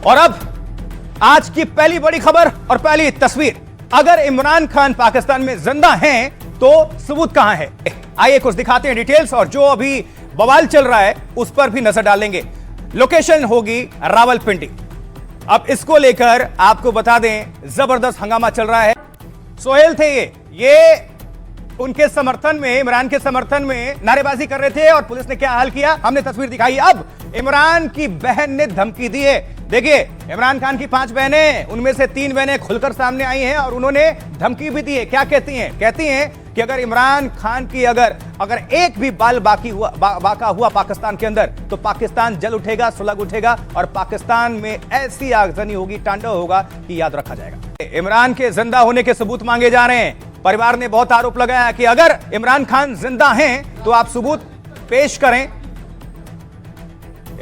और अब आज की पहली बड़ी खबर और पहली तस्वीर, अगर इमरान खान पाकिस्तान में जिंदा हैं तो सबूत कहां है? आइए कुछ दिखाते हैं डिटेल्स, और जो अभी बवाल चल रहा है उस पर भी नजर डालेंगे। लोकेशन होगी रावलपिंडी। अब इसको लेकर आपको बता दें, जबरदस्त हंगामा चल रहा है। सोहेल थे ये उनके समर्थन में, इमरान के समर्थन में नारेबाजी कर रहे थे, और पुलिस ने क्या हाल किया हमने तस्वीर दिखाई। अब इमरान की बहन ने धमकी दी है। देखिए, इमरान खान की 5 बहनें, उनमें से 3 बहनें खुलकर सामने आई हैं और उन्होंने धमकी भी दी है। क्या कहती हैं? कहती हैं कि अगर इमरान खान की अगर एक भी बाल बाका हुआ पाकिस्तान के अंदर, तो पाकिस्तान जल उठेगा, सुलग उठेगा, और पाकिस्तान में ऐसी आगजनी होगी, तांडव होगा कि याद रखा जाएगा। इमरान के जिंदा होने के सबूत मांगे जा रहे हैं। परिवार ने बहुत आरोप लगाया कि अगर इमरान खान जिंदा हैं तो आप सबूत पेश करें।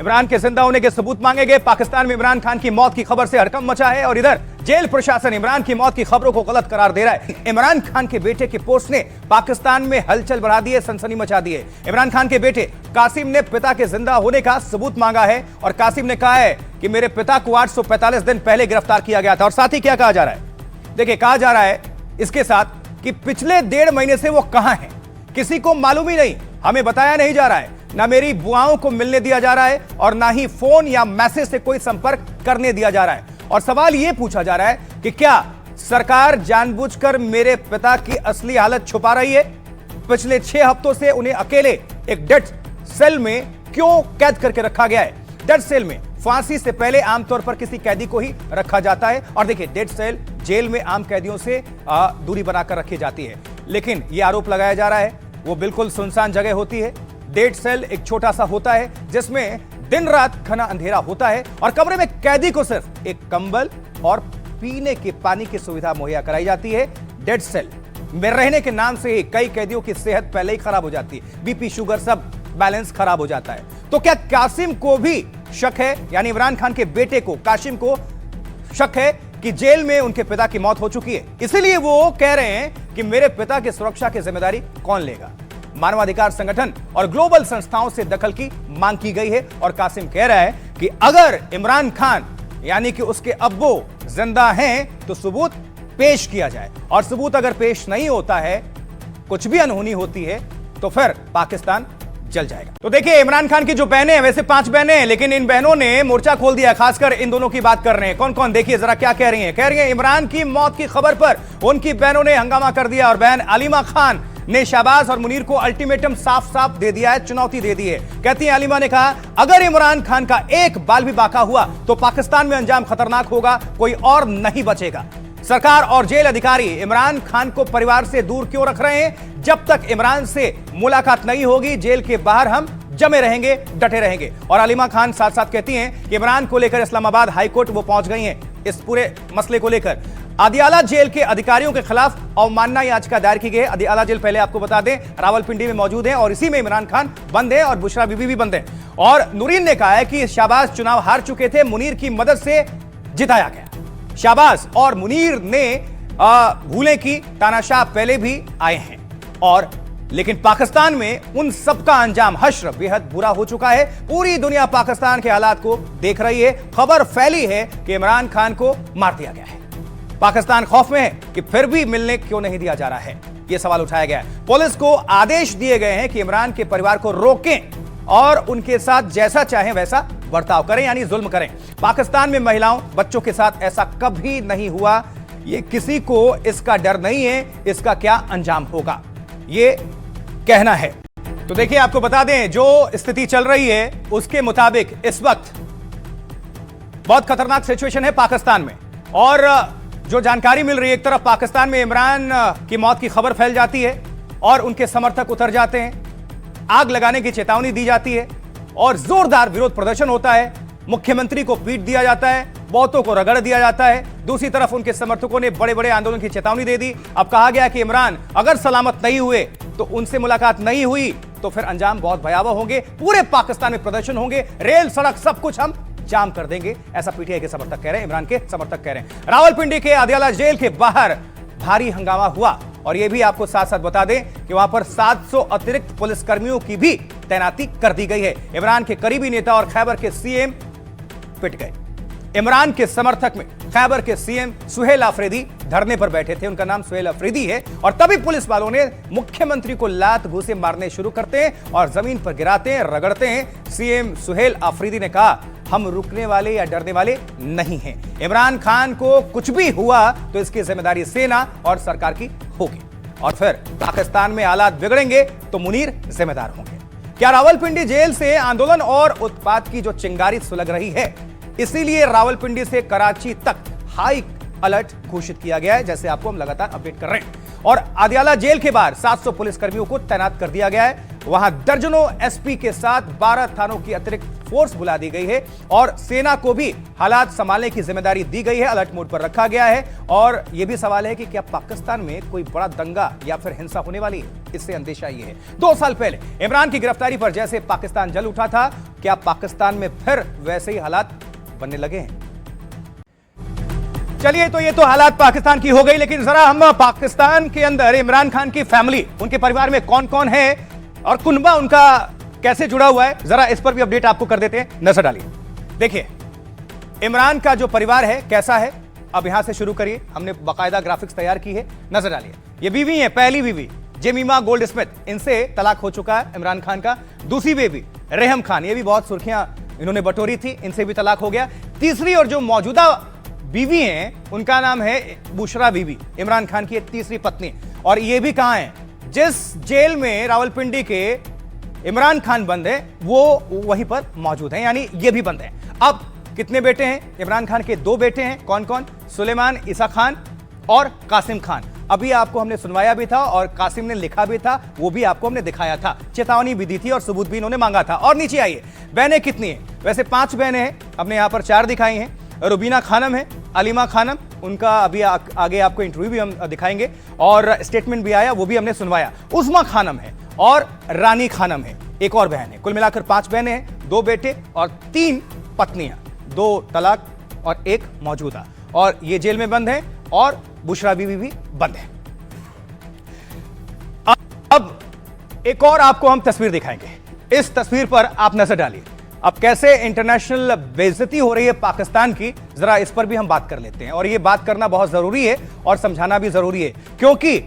इमरान के जिंदा होने के सबूत मांगे गए। पाकिस्तान में इमरान खान की मौत की खबर से हड़कंप मचा है, और इधर जेल प्रशासन इमरान की मौत की खबरों को गलत करार दे रहा है। इमरान खान के बेटे की पोस्ट ने पाकिस्तान में हलचल बढ़ा दी है, सनसनी मचा दी है। इमरान खान के बेटे कासिम ने पिता के जिंदा होने का सबूत मांगा है, और कासिम ने कहा है कि मेरे पिता को 845 दिन पहले गिरफ्तार किया गया था। और साथ ही क्या कहा जा रहा है? देखिए, कहा जा रहा है इसके साथ कि पिछले 1.5 महीने से वो कहां हैं, किसी को मालूम ही नहीं, हमें बताया नहीं जा रहा है, ना मेरी बुआओं को मिलने दिया जा रहा है, और ना ही फोन या मैसेज से कोई संपर्क करने दिया जा रहा है। और सवाल यह पूछा जा रहा है कि क्या सरकार जानबूझकर मेरे पिता की असली हालत छुपा रही है? पिछले 6 हफ्तों से उन्हें अकेले एक डेथ सेल में क्यों कैद करके रखा गया है? डेथ सेल में फांसी से पहले आमतौर पर किसी कैदी को ही रखा जाता है, और देखिए, डेथ सेल जेल में आम कैदियों से दूरी बनाकर रखी जाती है। लेकिन यह आरोप लगाया जा रहा है वो बिल्कुल सुनसान जगह होती है। डेथ सेल एक छोटा सा होता है जिसमें दिन रात घना अंधेरा होता है, और कमरे में कैदी को सिर्फ एक कंबल और पीने के पानी की सुविधा मुहैया कराई जाती है। डेथ सेल में रहने के नाम से ही कई कैदियों की सेहत पहले ही खराब हो जाती है, बीपी शुगर सब बैलेंस खराब हो जाता है। तो क्या कासिम को भी शक है, यानी इमरान खान के बेटे को, कासिम को शक है कि जेल में उनके पिता की मौत हो चुकी है? इसीलिए वो कह रहे हैं कि मेरे पिता की सुरक्षा की जिम्मेदारी कौन लेगा? मानवाधिकार संगठन और ग्लोबल संस्थाओं से दखल की मांग की गई है, और कासिम कह रहा है कि अगर इमरान खान यानी कि उसके अब्बू जिंदा हैं तो सबूत पेश किया जाए, और सबूत अगर पेश नहीं होता है, कुछ भी अनहोनी होती है, तो फिर पाकिस्तान जल जाएगा। तो देखिए, इमरान खान की जो बहनें हैं, वैसे 5 बहनें हैं, लेकिन इन बहनों ने मोर्चा खोल दिया। खासकर इन दोनों की बात कर रहे हैं। कौन कौन? देखिए जरा क्या कह रही हैं। कह रही हैं इमरान की मौत की खबर पर उनकी बहनों ने हंगामा कर दिया, और बहन अलीमा खान ने शहबाज और मुनीर को अल्टीमेटम साफ साफ दे दिया है, चुनौती दे दी है। कहती हैं अलीमा ने कहा, अगर इमरान खान का एक बाल भी बाका हुआ तो पाकिस्तान में अंजाम खतरनाक होगा, कोई और नहीं बचेगा। सरकार और जेल अधिकारी इमरान खान को परिवार से दूर क्यों रख रहे हैं? जब तक इमरान से मुलाकात नहीं होगी, जेल के बाहर हम जमे रहेंगे, डटे रहेंगे। और अलीमा खान साथ साथ कहती हैं कि इमरान को लेकर इस्लामाबाद हाईकोर्ट वो पहुंच गई हैं। इस पूरे मसले को लेकर अदियाला जेल के अधिकारियों के खिलाफ अवमानना याचिका दायर की गई है। अदियाला जेल, पहले आपको बता दें, रावलपिंडी में मौजूद है, और इसी में इमरान खान बंद है और बुशरा बीबी भी बंद है। और नूरीन ने कहा है कि शहबाज चुनाव हार चुके थे, मुनीर की मदद से जिताया गया। शहबाज और मुनीर ने भूलें की तानाशाह पहले भी आए हैं, और लेकिन पाकिस्तान में उन सबका अंजाम हश्र बेहद बुरा हो चुका है। पूरी दुनिया पाकिस्तान के हालात को देख रही है। खबर फैली है कि इमरान खान को मार दिया गया है। पाकिस्तान खौफ में है कि फिर भी मिलने क्यों नहीं दिया जा रहा है, यह सवाल उठाया गया है। पुलिस को आदेश दिए गए हैं कि इमरान के परिवार को रोकें और उनके साथ जैसा चाहें वैसा बर्ताव करें, यानी जुल्म करें। पाकिस्तान में महिलाओं, बच्चों के साथ ऐसा कभी नहीं हुआ। ये किसी को इसका डर नहीं है, इसका क्या अंजाम होगा, ये कहना है। तो देखिए, आपको बता दें, जो स्थिति चल रही है उसके मुताबिक इस वक्त बहुत खतरनाक सिचुएशन है पाकिस्तान में। और जो जानकारी मिल रही है, एक तरफ पाकिस्तान में इमरान की मौत की खबर फैल जाती है और उनके समर्थक उतर जाते हैं, आग लगाने की चेतावनी दी जाती है, और जोरदार विरोध प्रदर्शन होता है। मुख्यमंत्री को पीट दिया जाता है, बहुतों को रगड़ दिया जाता है। दूसरी तरफ उनके समर्थकों ने बड़े बड़े आंदोलन की चेतावनी दे दी। अब कहा गया कि इमरान अगर सलामत नहीं हुए, तो उनसे मुलाकात नहीं हुई, तो फिर अंजाम बहुत भयावह होंगे। पूरे पाकिस्तान में प्रदर्शन होंगे, रेल सड़क सब कुछ हम जाम कर देंगे, ऐसा पीटीआई के समर्थक कह रहे हैं, इमरान के समर्थक कह रहे हैं। रावलपिंडी के अदियाला जेल के बाहर भारी हंगामा हुआ, और यह भी आपको साथ साथ बता दें कि वहां पर 700 अतिरिक्त पुलिसकर्मियों की भी तैनाती कर दी गई है। इमरान के करीबी नेता और खैबर के सीएम पिट गए। इमरान के समर्थक में खैबर के सीएम सुहेल अफरीदी धरने पर बैठे थे। उनका नाम सुहेल अफरीदी है। और तभी पुलिस वालों ने मुख्यमंत्री को लात घूंसे मारने शुरू करते हैं और जमीन पर गिराते हैं, रगड़ते हैं। सीएम सुहेल अफरीदी ने कहा, हम रुकने वाले या डरने वाले नहीं हैं। इमरान खान को कुछ भी हुआ तो इसकी जिम्मेदारी सेना और सरकार की होगी और फिर पाकिस्तान में हालात बिगड़ेंगे तो मुनीर जिम्मेदार होंगे। क्या रावलपिंडी जेल से आंदोलन और उत्पात की जो चिंगारी सुलग रही है, इसीलिए रावलपिंडी से कराची तक हाई अलर्ट घोषित किया गया है, जैसे आपको हम लगातार अपडेट कर रहे हैं। और आदियाला जेल के बाहर 700 पुलिसकर्मियों को तैनात कर दिया गया है। वहां दर्जनों एसपी के साथ 12 थानों की अतिरिक्त फोर्स बुला दी गई है और सेना को भी हालात संभालने की जिम्मेदारी दी गई है, अलर्ट मोड पर रखा गया है। और यह भी सवाल है कि क्या पाकिस्तान में कोई बड़ा दंगा या फिर हिंसा होने वाली है, इससे अंदेशा ये है। 2 साल पहले इमरान की गिरफ्तारी पर जैसे पाकिस्तान जल उठा था, क्या पाकिस्तान में फिर वैसे ही हालात बनने लगे हैं? चलिए, तो ये तो हालात पाकिस्तान की हो गई, लेकिन जरा हम पाकिस्तान के अंदर इमरान खान की फैमिली, उनके परिवार में कौन कौन है और कुनबा उनका कैसे जुड़ा हुआ है, जरा इस पर भी अपडेट आपको कर देते हैं। नजर डालिए। देखिए, इमरान का जो परिवार है कैसा है, अब यहां से शुरू करिए। हमने बाकायदा ग्राफिक्स तैयार की है, नजर डालिए। ये बीवी है, पहली बीवी जेमिमा गोल्ड स्मिथ, इनसे तलाक हो चुका है इमरान खान का। दूसरी बेबी रेहम खान, ये भी बहुत सुर्खियां इन्होंने बटोरी थी, इनसे भी तलाक हो गया। तीसरी और जो मौजूदा बीवी हैं, उनका नाम है बुशरा बीबी, इमरान खान की तीसरी पत्नी। और ये भी कहां है, जिस जेल में रावलपिंडी के इमरान खान बंद है, वो वहीं पर मौजूद हैं, यानी ये भी बंद है। अब कितने बेटे हैं इमरान खान के? 2 बेटे हैं। कौन कौन? सुलेमान ईसा खान और कासिम खान। अभी आपको हमने सुनवाया भी था और कासिम ने लिखा भी था, वो भी आपको हमने दिखाया था, चेतावनी भी दी थी और सबूत भी इन्होंने मांगा था। और नीचे आइए, बहनें कितनी है? वैसे 5 बहनें हैं, हमने यहां पर 4 दिखाई हैं। रुबीना खानम है, अलीमा खानम, उनका अभी आगे आपको इंटरव्यू भी हम दिखाएंगे और स्टेटमेंट भी आया, वो भी हमने सुनवाया। उस्मा खानम है और रानी खानम है, एक और बहन है। कुल मिलाकर 5 बहनें हैं, 2 बेटे और 3 पत्नियां, 2 तलाक और 1 मौजूदा। और ये जेल में बंद है और बुशरा बीवी भी बंद है। अब एक और आपको हम तस्वीर दिखाएंगे। इस तस्वीर पर आप नजर डालिए। अब कैसे इंटरनेशनल बेइज्जती हो रही है पाकिस्तान की, जरा इस पर भी हम बात कर लेते हैं। और ये बात करना बहुत जरूरी है और समझाना भी जरूरी है, क्योंकि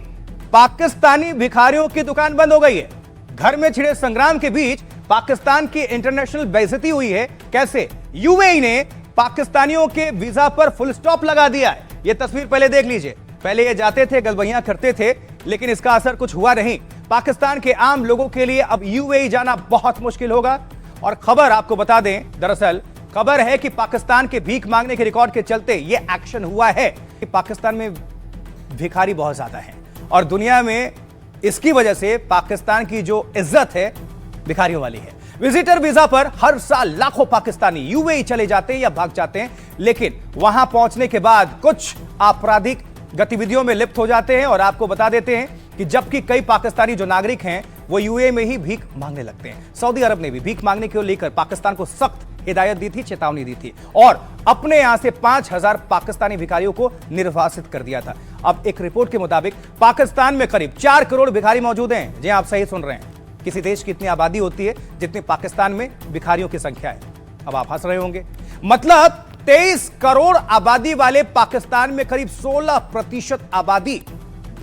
पाकिस्तानी भिखारियों की दुकान बंद हो गई है। घर में छिड़े संग्राम के बीच पाकिस्तान की इंटरनेशनल बेइज्जती हुई है। कैसे? यूएई ने पाकिस्तानियों के वीजा पर फुल स्टॉप लगा दिया है। यह तस्वीर पहले देख लीजिए। पहले ये जाते थे, गलबहियां करते थे, लेकिन इसका असर कुछ हुआ नहीं। पाकिस्तान के आम लोगों के लिए अब यूएई जाना बहुत मुश्किल होगा। और खबर आपको बता दें, दरअसल खबर है कि पाकिस्तान के भीख मांगने के रिकॉर्ड के चलते यह एक्शन हुआ है कि पाकिस्तान में भिखारी बहुत ज्यादा हैं और दुनिया में इसकी वजह से पाकिस्तान की जो इज्जत है भिखारियों वाली है। विजिटर वीजा पर हर साल लाखों पाकिस्तानी यूएई चले जाते हैं या भाग जाते हैं, लेकिन वहां पहुंचने के बाद कुछ आपराधिक गतिविधियों में लिप्त हो जाते हैं। और आपको बता देते हैं कि जबकि कई पाकिस्तानी जो नागरिक हैं वो यूएई में ही भीख मांगने लगते हैं। सऊदी अरब ने भी भीख मांगने को लेकर पाकिस्तान को सख्त हिदायत दी थी, चेतावनी दी थी और अपने यहां से 5000 पाकिस्तानी भिखारियों को निर्वासित कर दिया था। अब एक रिपोर्ट के मुताबिक पाकिस्तान में करीब 4 करोड़ भिखारी मौजूद हैं। जी आप सही सुन रहे हैं। किसी देश की इतनी आबादी होती है जितनी पाकिस्तान में भिखारियों की संख्या है। अब आप हंस रहे होंगे, मतलब 23 करोड़ आबादी वाले पाकिस्तान में करीब 16% आबादी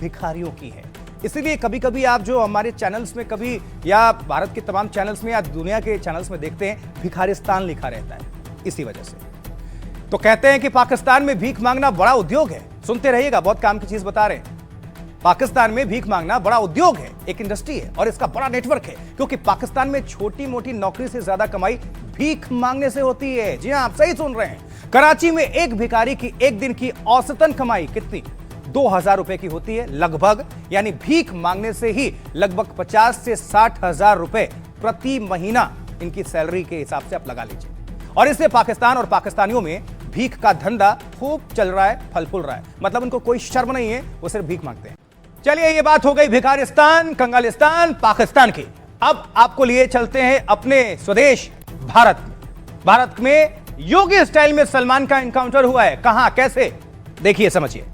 भिखारियों की है। इसीलिए कभी कभी आप जो हमारे चैनल्स में कभी या भारत के तमाम चैनल्स में या दुनिया के चैनल्स में देखते हैं, भिखारिस्तान लिखा रहता है इसी वजह से। तो कहते हैं कि पाकिस्तान में भीख मांगना बड़ा उद्योग है। सुनते रहिएगा, बहुत काम की चीज बता रहे हैं। पाकिस्तान में भीख मांगना बड़ा उद्योग है, एक इंडस्ट्री है और इसका बड़ा नेटवर्क है, क्योंकि पाकिस्तान में छोटी मोटी नौकरी से ज्यादा कमाई भीख मांगने से होती है। जी हां, आप सही सुन रहे हैं। कराची में एक भिखारी की एक दिन की औसतन कमाई कितनी? 2000 रुपए की होती है लगभग, यानी भीख मांगने से ही लगभग 50 से 60 हजार रुपए प्रति महीना इनकी सैलरी के हिसाब से आप लगा लीजिए। और इससे पाकिस्तान और पाकिस्तानियों में भीख का धंधा खूब चल रहा है, फल फूल रहा है। मतलब उनको कोई शर्म नहीं है, वो सिर्फ भीख मांगते हैं। चलिए, ये बात हो गई भिखारिस्तान, कंगालिस्तान, पाकिस्तान की। अब आपको लिए चलते हैं अपने स्वदेश भारत में। भारत में योगी स्टाइल में सलमान का एनकाउंटर हुआ है। कहां, कैसे? देखिए, समझिए।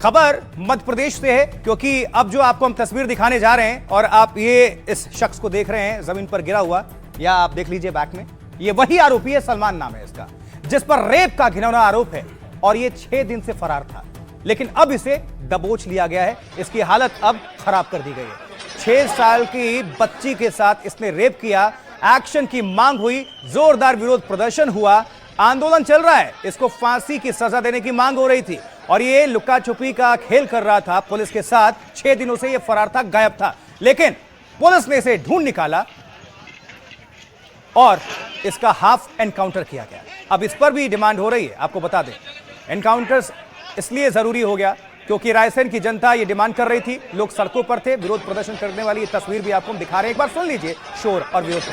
खबर मध्य प्रदेश से है, क्योंकि अब जो आपको हम तस्वीर दिखाने जा रहे हैं और आप ये इस शख्स को देख रहे हैं जमीन पर गिरा हुआ, या आप देख लीजिए बैक में, ये वही आरोपी है, सलमान नाम है इसका। जिस पर रेप का घिनौना आरोप है और ये 6 दिन से फरार था, लेकिन अब इसे दबोच लिया गया है। इसकी हालत अब खराब कर दी गई है। 6 साल की बच्ची के साथ इसने रेप किया। एक्शन की मांग हुई, जोरदार विरोध प्रदर्शन हुआ, आंदोलन चल रहा है। इसको फांसी की सजा देने की मांग हो रही थी और ये लुका छुपी का खेल कर रहा था पुलिस के साथ। 6 दिनों से ये फरार था, गायब था, लेकिन पुलिस ने इसे ढूंढ निकाला और इसका हाफ एनकाउंटर किया गया। अब इस पर भी डिमांड हो रही है। आपको बता दें, एनकाउंटर्स इसलिए जरूरी हो गया क्योंकि रायसेन की जनता ये डिमांड कर रही थी। लोग सड़कों पर थे, विरोध प्रदर्शन करने वाली ये तस्वीर भी आपको हम दिखा रहे हैं। एक बार सुन लीजिए शोर और विरोध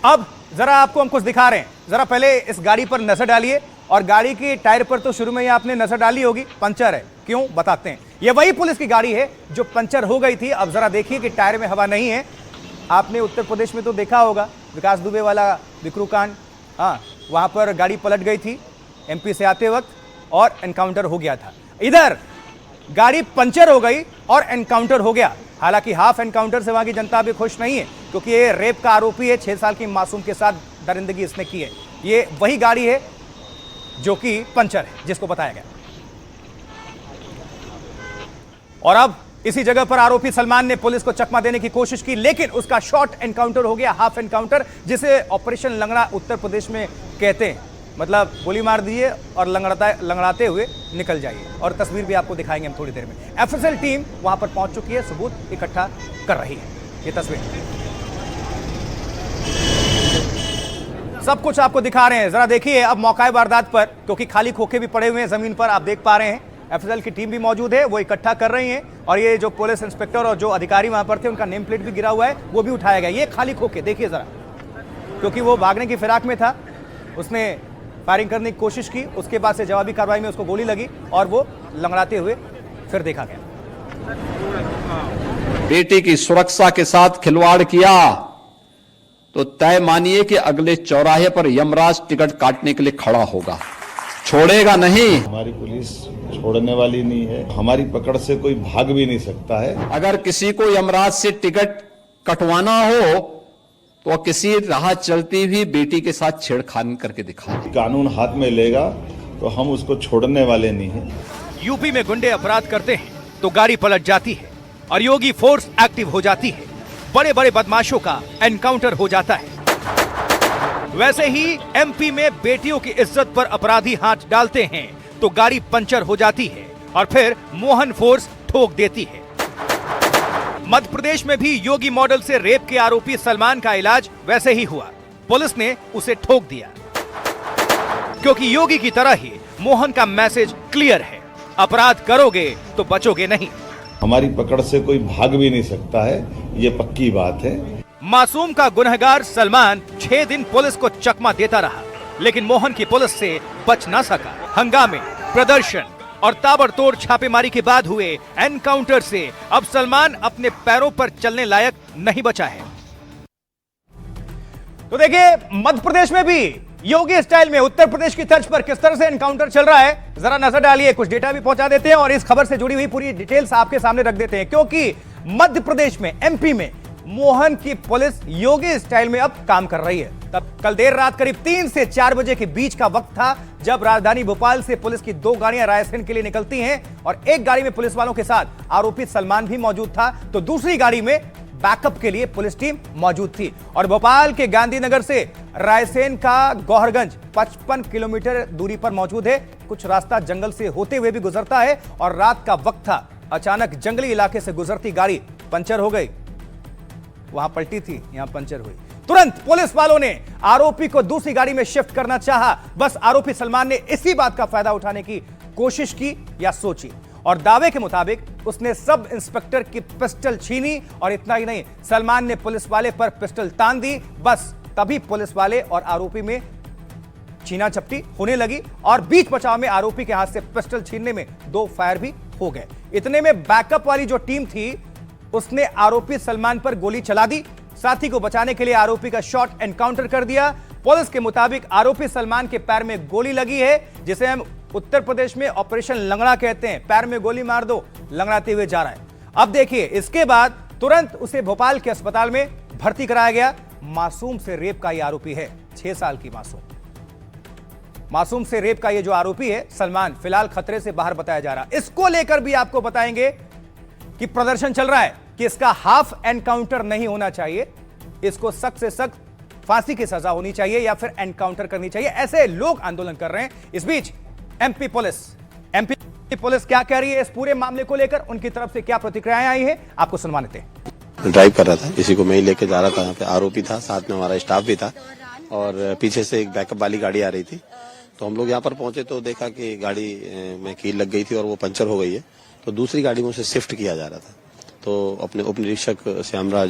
अब जरा आपको हम कुछ दिखा रहे हैं। जरा पहले इस गाड़ी पर नजर डालिए और गाड़ी की टायर पर तो शुरू में ही आपने नजर डाली होगी, पंचर है। क्यों, बताते हैं। यह वही पुलिस की गाड़ी है जो पंचर हो गई थी। अब जरा देखिए कि टायर में हवा नहीं है। आपने उत्तर प्रदेश में तो देखा होगा विकास दुबे वाला विक्रू कांड, हाँ, वहां पर गाड़ी पलट गई थी एमपी से आते वक्त और एनकाउंटर हो गया था। इधर गाड़ी पंचर हो गई और एनकाउंटर हो गया। हालांकि हाफ एनकाउंटर से वहां की जनता भी खुश नहीं है क्योंकि ये रेप का आरोपी है। 6 साल की मासूम के साथ दरिंदगी इसने की है। ये वही गाड़ी है जो कि पंचर है, जिसको बताया गया। और अब इसी जगह पर आरोपी सलमान ने पुलिस को चकमा देने की कोशिश की, लेकिन उसका शॉर्ट एनकाउंटर हो गया, हाफ एनकाउंटर, जिसे ऑपरेशन लंगड़ा उत्तर प्रदेश में कहते हैं। मतलब गोली मार दिए और लंगड़ाते हुए निकल जाइए। और तस्वीर भी आपको दिखाएंगे हम थोड़ी देर में। एफएसएल टीम वहां पर पहुंच चुकी है, सबूत इकट्ठा कर रही है। ये तस्वीर सब कुछ आपको दिखा रहे हैं। जरा देखिए अब मौका वारदात पर, क्योंकि खाली खोखे भी पड़े हुए हैं जमीन पर, आप देख पा रहे हैं। एफएसएल की टीम भी मौजूद है, वो इकट्ठा कर रही है। और ये जो पुलिस इंस्पेक्टर और जो अधिकारी वहां पर थे, उनका नेम प्लेट भी गिरा हुआ है, वो भी उठाया गया। ये खाली खोखे देखिए जरा, क्योंकि वो भागने की फिराक में था, उसने फायरिंग करने की कोशिश की, उसके बाद से जवाबी कार्रवाई में उसको गोली लगी और वो लंगड़ाते हुए फिर देखा गया। बेटी की सुरक्षा के साथ खिलवाड़ किया तो तय मानिए कि अगले चौराहे पर यमराज टिकट काटने के लिए खड़ा होगा, छोड़ेगा नहीं। हमारी पुलिस छोड़ने वाली नहीं है, हमारी पकड़ से कोई भाग भी नहीं सकता है। अगर किसी को यमराज से टिकट कटवाना हो तो किसी राह चलती भी बेटी के साथ छेड़खानी करके दिखा। कानून हाथ में लेगा तो हम उसको छोड़ने वाले नहीं हैं। यूपी में गुंडे अपराध करते हैं तो गाड़ी पलट जाती है और योगी फोर्स एक्टिव हो जाती है। बड़े बड़े बदमाशों का एनकाउंटर हो जाता है। वैसे ही एमपी में बेटियों की इज्जत पर अपराधी हाथ डालते हैं तो गाड़ी पंचर हो जाती है और फिर मोहन फोर्स ठोक देती है। मध्य प्रदेश में भी योगी मॉडल से रेप के आरोपी सलमान का इलाज वैसे ही हुआ। पुलिस ने उसे ठोक दिया क्योंकि योगी की तरह ही मोहन का मैसेज क्लियर है, अपराध करोगे तो बचोगे नहीं। हमारी पकड़ से कोई भाग भी नहीं सकता है, ये पक्की बात है। मासूम का गुनहगार सलमान 6 दिन पुलिस को चकमा देता रहा, लेकिन मोहन की पुलिस से बच न सका। हंगामे, प्रदर्शन और ताबड़तोड़ छापेमारी के बाद हुए एनकाउंटर से अब सलमान अपने पैरों पर चलने लायक नहीं बचा है। तो देखिए मध्य प्रदेश में भी योगी स्टाइल में उत्तर प्रदेश की तर्ज पर किस तरह से एनकाउंटर चल रहा है, जरा नजर डालिए। कुछ डेटा भी पहुंचा देते हैं और इस खबर से जुड़ी हुई पूरी डिटेल्स आपके सामने रख देते हैं, क्योंकि मध्य प्रदेश में, एमपी में मोहन की पुलिस योगी स्टाइल में अब काम कर रही है। तब कल देर रात करीब 3 से 4 बजे के बीच का वक्त था जब राजधानी भोपाल से पुलिस की 2 गाड़ियां रायसेन के लिए निकलती हैं और एक गाड़ी में पुलिस वालों के साथ आरोपी सलमान भी मौजूद था, तो दूसरी गाड़ी में बैकअप के लिए पुलिस टीम मौजूद थी। और भोपाल के गांधीनगर से रायसेन का गौहरगंज 55 किलोमीटर दूरी पर मौजूद है। कुछ रास्ता जंगल से होते हुए भी गुजरता है और रात का वक्त था। अचानक जंगली इलाके से गुजरती गाड़ी पंचर हो गई, वहां पलटी थी, यहां पंचर हुई। तुरंत पुलिस वालों ने आरोपी को दूसरी गाड़ी में शिफ्ट करना चाहा। बस आरोपी सलमान ने इसी बात का फायदा उठाने की कोशिश की या सोची और दावे के मुताबिक उसने सब इंस्पेक्टर की पिस्टल छीनी और इतना ही नहीं, सलमान ने पुलिस वाले पर पिस्टल तान दी। बस तभी पुलिस वाले और आरोपी में छीना झपटी होने लगी और बीच बचाव में आरोपी के हाथ से पिस्टल छीनने में 2 फायर भी हो गए। इतने में बैकअप वाली जो टीम थी उसने आरोपी सलमान पर गोली चला दी। साथी को बचाने के लिए आरोपी का शॉट एनकाउंटर कर दिया। पुलिस के मुताबिक आरोपी सलमान के पैर में गोली लगी है, जिसे हम उत्तर प्रदेश में ऑपरेशन लंगड़ा कहते हैं। पैर में गोली मार दो, लंगड़ाते हुए जा रहा है। अब देखिए, इसके बाद तुरंत उसे भोपाल के अस्पताल में भर्ती कराया गया। मासूम से रेप का यह आरोपी है, 6 साल की मासूम से रेप का यह जो आरोपी है सलमान, फिलहाल खतरे से बाहर बताया जा रहा है। इसको लेकर भी आपको बताएंगे कि प्रदर्शन चल रहा है कि इसका हाफ एनकाउंटर नहीं होना चाहिए, इसको सख्त से सख्त फांसी की सजा होनी चाहिए या फिर एनकाउंटर करनी चाहिए। ऐसे लोग आंदोलन कर रहे हैं। इस बीच एमपी पुलिस क्या कह रही है इस पूरे मामले को लेकर, उनकी तरफ से क्या प्रतिक्रियाएं आई है, आपको सुनवा देते हैं। ड्राइव कर रहा था, इसी को मैं ही लेके जा रहा था। यहाँ पे आरोपी था, साथ में हमारा स्टाफ भी था और पीछे से एक बैकअप वाली गाड़ी आ रही थी। तो हम लोग यहाँ पर पहुंचे तो देखा कि गाड़ी में कील लग गई थी और वो पंचर हो गई है। तो दूसरी गाड़ी में उसे शिफ्ट किया जा रहा था। तो अपने उप निरीक्षक श्यामराज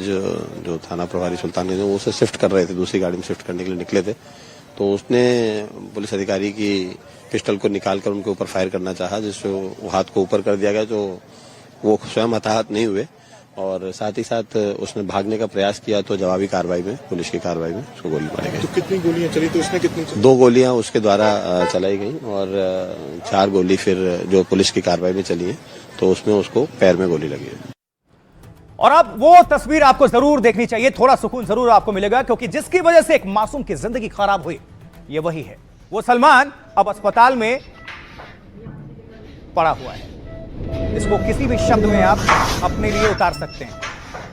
जो थाना प्रभारी सुल्तानगंज वो उसे शिफ्ट कर रहे थे, दूसरी गाड़ी में शिफ्ट करने के लिए निकले थे। तो उसने पुलिस अधिकारी की पिस्टल को निकालकर उनके ऊपर फायर करना चाहा, जिससे वो हाथ को ऊपर कर दिया गया। तो वो स्वयं हताहत नहीं हुए और साथ ही साथ उसने भागने का प्रयास किया, तो जवाबी कार्रवाई में, पुलिस की कार्रवाई में उसको गोली मारी गई। तो कितनी गोलियां चली, तो उसने कितनी चली? 2 गोलियां उसके द्वारा चलाई गई और 4 गोली फिर जो पुलिस की कार्रवाई में चली है, तो उसमें उसको पैर में गोली लगी है। और अब वो तस्वीर आपको जरूर देखनी चाहिए, थोड़ा सुकून जरूर आपको मिलेगा, क्योंकि जिसकी वजह से एक मासूम की जिंदगी खराब हुई, ये वही है। वो सलमान अब अस्पताल में पड़ा हुआ है। इसको किसी भी शब्द में आप अपने लिए उतार सकते हैं।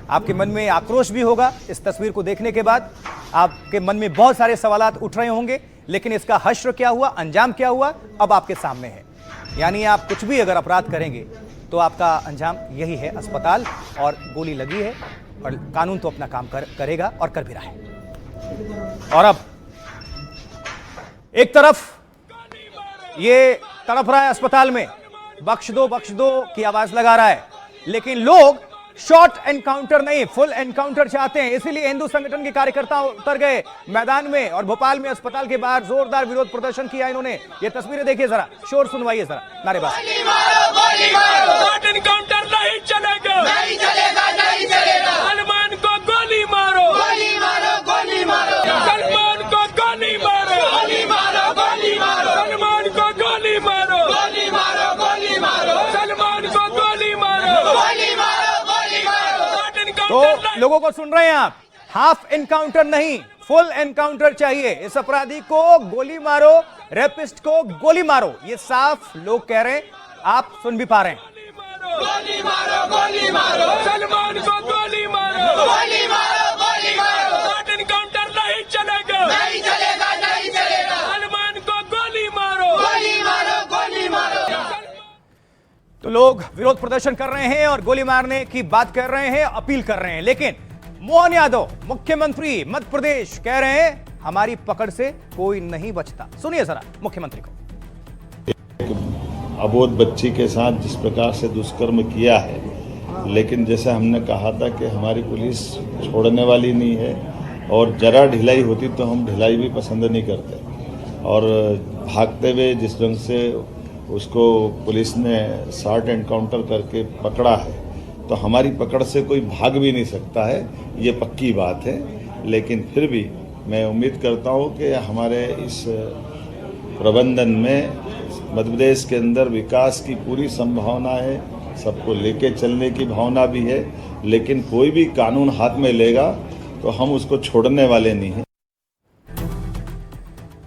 आपके मन में आक्रोश भी होगा इस तस्वीर को देखने के बाद, आपके मन में बहुत सारे सवालात उठ रहे होंगे, लेकिन इसका हश्र क्या हुआ, अंजाम क्या हुआ, अब आपके सामने है। यानी आप कुछ भी अगर अपराध करेंगे तो आपका अंजाम यही है, अस्पताल, और गोली लगी है और कानून तो अपना काम करेगा और कर भी रहा है। और अब एक तरफ ये तड़प रहा है अस्पताल में, बख्श दो की आवाज लगा रहा है, लेकिन लोग शॉर्ट एनकाउंटर नहीं, फुल एनकाउंटर चाहते हैं। इसीलिए हिंदू संगठन के कार्यकर्ता उतर गए मैदान में और भोपाल में अस्पताल के बाहर जोरदार विरोध प्रदर्शन किया इन्होंने। ये तस्वीरें देखिए जरा, शोर सुनवाइए जरा, नारेबाजी। शॉर्ट एनकाउंटर नहीं चलेगा, नहीं चलेगा, नहीं चलेगा। सलमान को गोली मारो, गोली मारो, गोली मारो। सलमान को गोली मारो, गोली मारो, गोली मारो। सलमान को गोली मारो, गोली मारो, गोली मारो। सलमान को गोली मारो, गोली मारो। तो लोगों को सुन रहे हैं आप, हाफ एनकाउंटर नहीं, फुल एनकाउंटर चाहिए। इस अपराधी को गोली मारो, रेपिस्ट को गोली मारो, ये साफ लोग कह रहे हैं, आप सुन भी पा रहे हैं। गोली मारो, गोली मारो। सलमान को गोली मारो, गोली मारो, गोली मारो। शॉर्ट एनकाउंटर नहीं चलेगा, नहीं चलेगा, नहीं चलेगा। सलमान को गोली मारो, गोली मारो, गोली मारो। तो लोग विरोध प्रदर्शन कर रहे हैं और गोली मारने की बात कर रहे हैं, अपील कर रहे हैं, लेकिन मोहन यादव मुख्यमंत्री मध्य प्रदेश कह रहे हैं हमारी पकड़ से कोई नहीं बचता। सुनिए जरा मुख्यमंत्री को। अबोध बच्ची के साथ जिस प्रकार से दुष्कर्म किया है, लेकिन जैसे हमने कहा था कि हमारी पुलिस छोड़ने वाली नहीं है और जरा ढिलाई होती तो हम ढिलाई भी पसंद नहीं करते। और भागते हुए जिस ढंग से उसको पुलिस ने शॉर्ट एनकाउंटर करके पकड़ा है, तो हमारी पकड़ से कोई भाग भी नहीं सकता है, ये पक्की बात है। लेकिन फिर भी मैं उम्मीद करता हूँ कि हमारे इस प्रबंधन में मध्य प्रदेश के अंदर विकास की पूरी संभावना है, सबको लेके चलने की भावना भी है, लेकिन कोई भी कानून हाथ में लेगा तो हम उसको छोड़ने वाले नहीं हैं।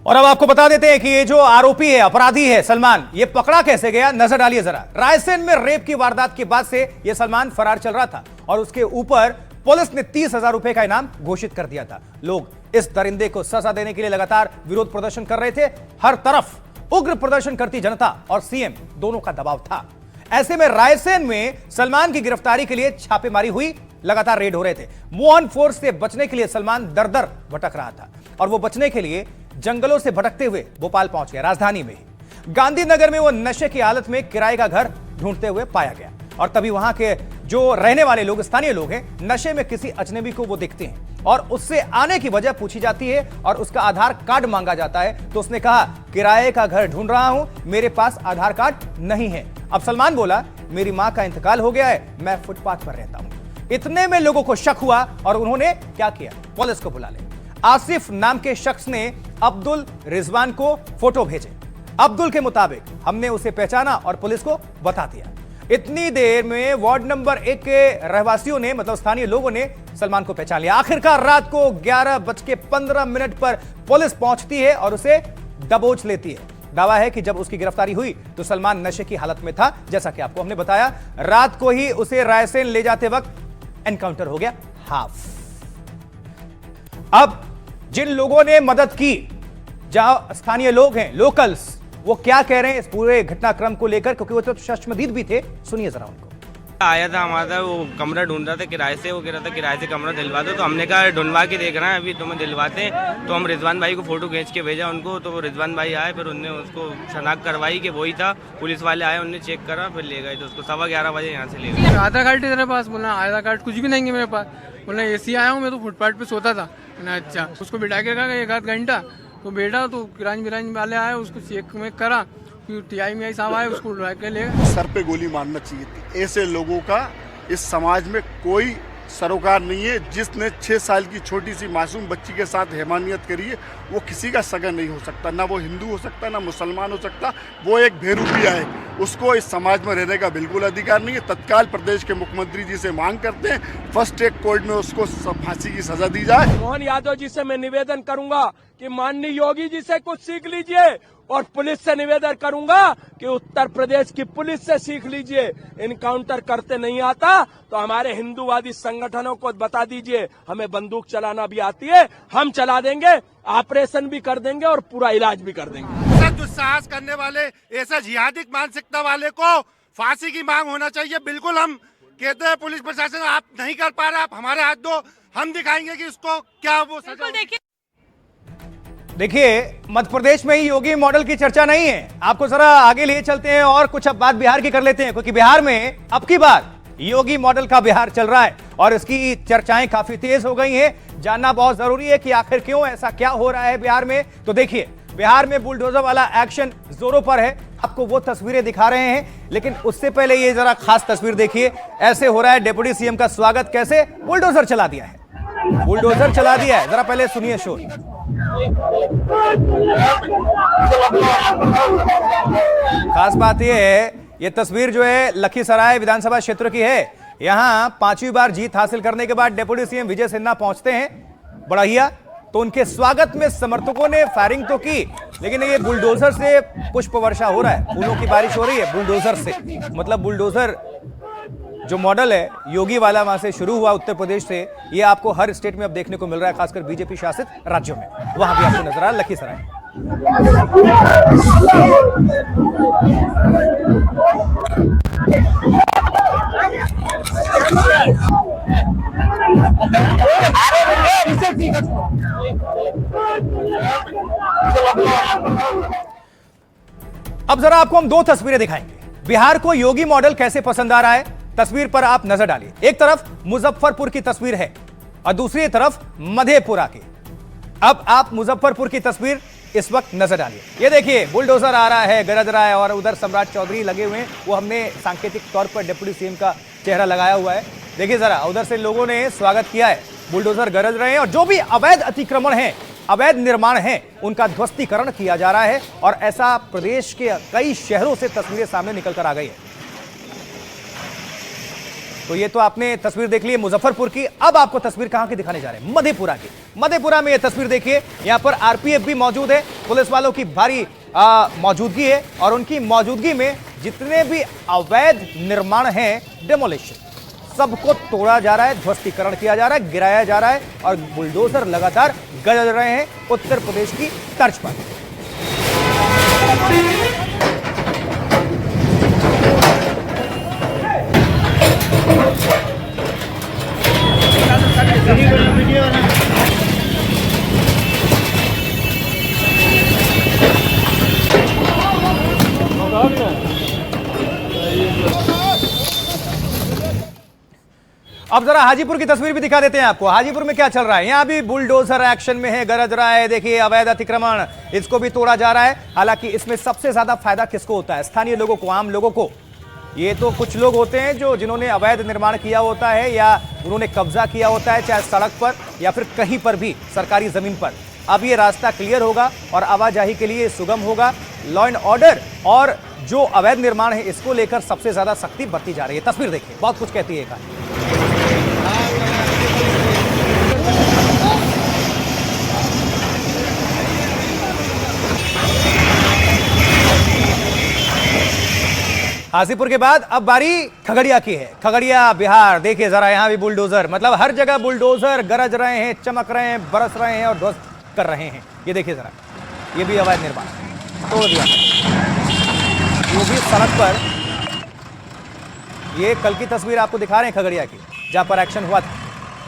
और अब आपको बता देते हैं कि ये जो आरोपी है, अपराधी है सलमान, ये पकड़ा कैसे गया, नजर डालिए जरा। रायसेन में रेप की वारदात के बाद से ये सलमान फरार चल रहा था और उसके ऊपर पुलिस ने 30,000 रुपए का इनाम घोषित कर दिया था। लोग इस दरिंदे को सजा देने के लिए लगातार विरोध प्रदर्शन कर रहे थे। हर तरफ उग्र प्रदर्शन करती जनता और सीएम दोनों का दबाव था। ऐसे में रायसेन में सलमान की गिरफ्तारी के लिए छापेमारी हुई, लगातार रेड हो रहे थे। मोहन फोर्स से बचने के लिए सलमान दर दर भटक रहा था और वो बचने के लिए जंगलों से भटकते हुए भोपाल पहुंच गया। राजधानी में गांधीनगर में वो नशे की हालत में किराए का घर ढूंढते हुए पाया गया और तभी वहां के जो रहने वाले लोग, स्थानीय लोग हैं, नशे में किसी अजनबी को वो दिखते हैं और उससे आने की वजह पूछी जाती है और उसका आधार कार्ड मांगा जाता है। तो उसने कहा किराए का घर ढूंढ रहा हूं, मेरे पास आधार कार्ड नहीं है। अब सलमान बोला मेरी मां का इंतकाल हो गया है, मैं फुटपाथ पर रहता हूं। इतने में लोगों को शक हुआ और उन्होंने क्या किया, पुलिस को बुला ले। आसिफ नाम के शख्स ने अब्दुल रिजवान को फोटो भेजे। अब्दुल के मुताबिक हमने उसे पहचाना और पुलिस को बता दिया। इतनी देर में वार्ड नंबर 1 के रहवासियों ने, मतलब स्थानीय लोगों ने सलमान को पहचान लिया। आखिरकार रात को 11:15 पर पुलिस पहुंचती है और उसे दबोच लेती है। दावा है कि जब उसकी गिरफ्तारी हुई तो सलमान नशे की हालत में था। जैसा कि आपको हमने बताया, रात को ही उसे रायसेन ले जाते वक्त एनकाउंटर हो गया। हाफ। अब जिन लोगों ने मदद की, जहां स्थानीय लोग हैं, लोकल्स, वो क्या कह रहे हैं इस पूरे घटनाक्रम को लेकर, क्योंकि वो तो शशमदीद भी थे। सुनिए जरा उनको। आया था हमारा, वो कमरा ढूंढ रहा था किराए से, वो कह रहा था किराए से कमरा दिलवा दो। तो हमने कहा ढूंढवा के देख रहे हैं, अभी तुम्हें दिलवाते हैं। तो हम रिजवान भाई को फोटो खींच के भेजा उनको, तो वो रिजवान भाई आए, फिर उनने उसको शनाख्त करवाई कि वही था। पुलिस वाले आए, उनने चेक करा, फिर ले गए। तो उसको 11:15 बजे यहाँ से ले गए। आधार कार्ड तेरे पास? बोला आधार कार्ड कुछ भी नहीं है मेरे पास। बोला एसी आया हूँ, मैं तो फुटपाथ पे सोता था। अच्छा, उसको बिठा के रखा 1 आध घंटा, तो बेटा तो किरान वाले आए, उसको चेक में करा, फिर TI साहब आए, उसको उठा के ले गए। सर पे गोली मारना चाहिए थी। ऐसे लोगों का इस समाज में कोई सरोकार नहीं है। जिसने 6 साल की छोटी सी मासूम बच्ची के साथ हैवानियत करी है, वो किसी का सगा नहीं हो सकता। ना वो हिंदू हो सकता, ना मुसलमान हो सकता। वो एक बेरूपिया है, उसको इस समाज में रहने का बिल्कुल अधिकार नहीं है। तत्काल प्रदेश के मुख्यमंत्री जी से मांग करते हैं, फर्स्ट ट्रैक कोर्ट में उसको फांसी की सजा दी जाए। मोहन यादव जी से मैं निवेदन करूंगा कि माननीय योगी जी से कुछ सीख लीजिए, और पुलिस से निवेदन करूंगा कि उत्तर प्रदेश की पुलिस से सीख लीजिए। इनकाउंटर करते नहीं आता तो हमारे हिंदूवादी संगठनों को बता दीजिए, हमें बंदूक चलाना भी आती है, हम चला देंगे, ऑपरेशन भी कर देंगे और पूरा इलाज भी कर देंगे। ऐसा दुस्साहस करने वाले, ऐसा जिहादिक मानसिकता वाले को फांसी की मांग होना चाहिए। बिल्कुल हम कहते हैं पुलिस प्रशासन, आप नहीं कर पा रहे, आप हमारे हाथ दो, हम दिखाएंगे कि इसको क्या वो सजा। देखिए, मध्य प्रदेश में ही योगी मॉडल की चर्चा नहीं है। आपको जरा आगे ले चलते हैं और कुछ अब बात बिहार की कर लेते हैं, क्योंकि बिहार में अब की बार योगी मॉडल का बिहार चल रहा है और इसकी चर्चाएं काफी तेज हो गई हैं। जानना बहुत जरूरी है कि आखिर क्यों ऐसा क्या हो रहा है बिहार में। तो देखिए, बिहार में बुलडोजर वाला एक्शन जोरों पर है। आपको वो तस्वीरें दिखा रहे हैं, लेकिन उससे पहले ये जरा खास तस्वीर देखिए। ऐसे हो रहा है डिप्टी सीएम का स्वागत, कैसे बुलडोजर चला दिया है, बुलडोजर चला दिया है। जरा पहले सुनिए शोर। खास बात यह है, यह तस्वीर जो है लखीसराय विधानसभा क्षेत्र की है। यहां 5वीं बार जीत हासिल करने के बाद डिप्टी सीएम विजय सिन्हा पहुंचते हैं बड़हिया, तो उनके स्वागत में समर्थकों ने फायरिंग तो की, लेकिन ये बुलडोजर से पुष्प वर्षा हो रहा है, फूलों की बारिश हो रही है बुलडोजर से। मतलब बुलडोजर जो मॉडल है योगी वाला, वहां से शुरू हुआ उत्तर प्रदेश से, ये आपको हर स्टेट में अब देखने को मिल रहा है, खासकर बीजेपी शासित राज्यों में। वहां भी आपको नजर आ रहा लखीसराय। अब जरा आपको हम 2 तस्वीरें दिखाएंगे। बिहार को योगी मॉडल कैसे पसंद आ रहा है, तस्वीर पर आप नजर डालिए। एक तरफ मुजफ्फरपुर की तस्वीर है और दूसरी तरफ मधेपुरा की। अब आप मुजफ्फरपुर की तस्वीर इस वक्त नजर डालिए। ये देखिए, बुलडोजर आ रहा है, गरज रहा है और उधर सम्राट चौधरी लगे हुए हैं। वो हमने सांकेतिक तौर पर डिप्टी सीएम का चेहरा लगाया हुआ है। देखिए जरा, उधर से लोगों ने स्वागत किया है, बुलडोजर गरज रहे हैं और जो भी अवैध अतिक्रमण है, अवैध निर्माण है, उनका ध्वस्तीकरण किया जा रहा है। और ऐसा प्रदेश के कई शहरों से तस्वीरें सामने निकल कर आ गई है। तो ये तो आपने तस्वीर देख ली मुजफ्फरपुर की। अब आपको तस्वीर कहां की दिखाने जा रहे हैं, मधेपुरा की। मधेपुरा में ये तस्वीर देखिए, यहां पर आरपीएफ भी मौजूद है, पुलिस वालों की भारी मौजूदगी है और उनकी मौजूदगी में जितने भी अवैध निर्माण हैं, डेमोलिशन, सबको तोड़ा जा रहा है, ध्वस्तीकरण किया जा रहा है, गिराया जा रहा है और बुलडोजर लगातार गरज रहे हैं उत्तर प्रदेश की तर्ज पर। अब जरा हाजीपुर की तस्वीर भी दिखा देते हैं आपको। हाजीपुर में क्या चल रहा है, यहां भी बुलडोजर एक्शन में है, गरज रहा है। देखिए, अवैध अतिक्रमण, इसको भी तोड़ा जा रहा है। हालांकि इसमें सबसे ज्यादा फायदा किसको होता है, स्थानीय लोगों को, आम लोगों को। ये तो कुछ लोग होते हैं जिन्होंने अवैध निर्माण किया होता है या उन्होंने कब्जा किया होता है, चाहे सड़क पर या फिर कहीं पर भी सरकारी जमीन पर। अब ये रास्ता क्लियर होगा और आवाजाही के लिए सुगम होगा। लॉ एंड ऑर्डर और जो अवैध निर्माण है इसको लेकर सबसे ज्यादा सख्ती बरती जा रही है। तस्वीर देखिए, बहुत कुछ कहती है कहानी। हाजीपुर के बाद अब बारी खगड़िया की है। खगड़िया बिहार, देखिए जरा, यहां भी बुलडोजर, मतलब हर जगह बुलडोजर गरज रहे हैं, चमक रहे हैं, बरस रहे हैं और ध्वस्त कर रहे हैं। ये देखिए जरा, ये भी अवैध निर्माण तोड़ दिया, वो भी सड़क पर। ये कल की तस्वीर आपको दिखा रहे हैं खगड़िया की, जहां पर एक्शन हुआ था।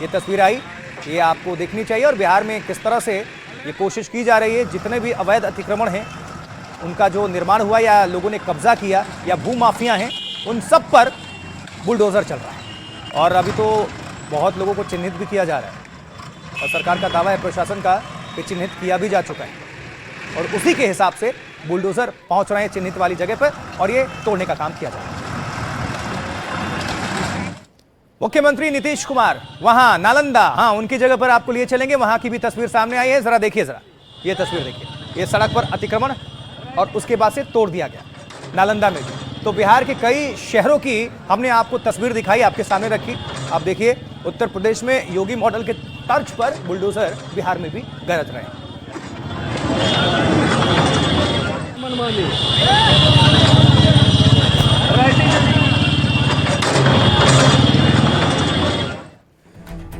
ये तस्वीर आई, ये आपको देखनी चाहिए। और बिहार में किस तरह से ये कोशिश की जा रही है, जितने भी अवैध अतिक्रमण हैं, उनका जो निर्माण हुआ या लोगों ने कब्जा किया या भू माफिया हैं, उन सब पर बुलडोजर चल रहा है। और अभी तो बहुत लोगों को चिन्हित भी किया जा रहा है और सरकार का दावा है, प्रशासन का, कि चिन्हित किया भी जा चुका है और उसी के हिसाब से बुलडोजर पहुंच रहे हैं चिन्हित वाली जगह पर और ये तोड़ने का काम किया जा रहा है। मुख्यमंत्री नीतीश कुमार वहां नालंदा, हाँ, उनकी जगह पर आपको लिए चलेंगे। वहां की भी तस्वीर सामने आई है, जरा देखिए, जरा ये तस्वीर देखिए। ये सड़क पर अतिक्रमण और उसके बाद से तोड़ दिया गया नालंदा में भी। तो बिहार के कई शहरों की हमने आपको तस्वीर दिखाई, आपके सामने रखी। आप देखिए, उत्तर प्रदेश में योगी मॉडल के तर्ज पर बुलडोजर बिहार में भी गरज रहे हैं।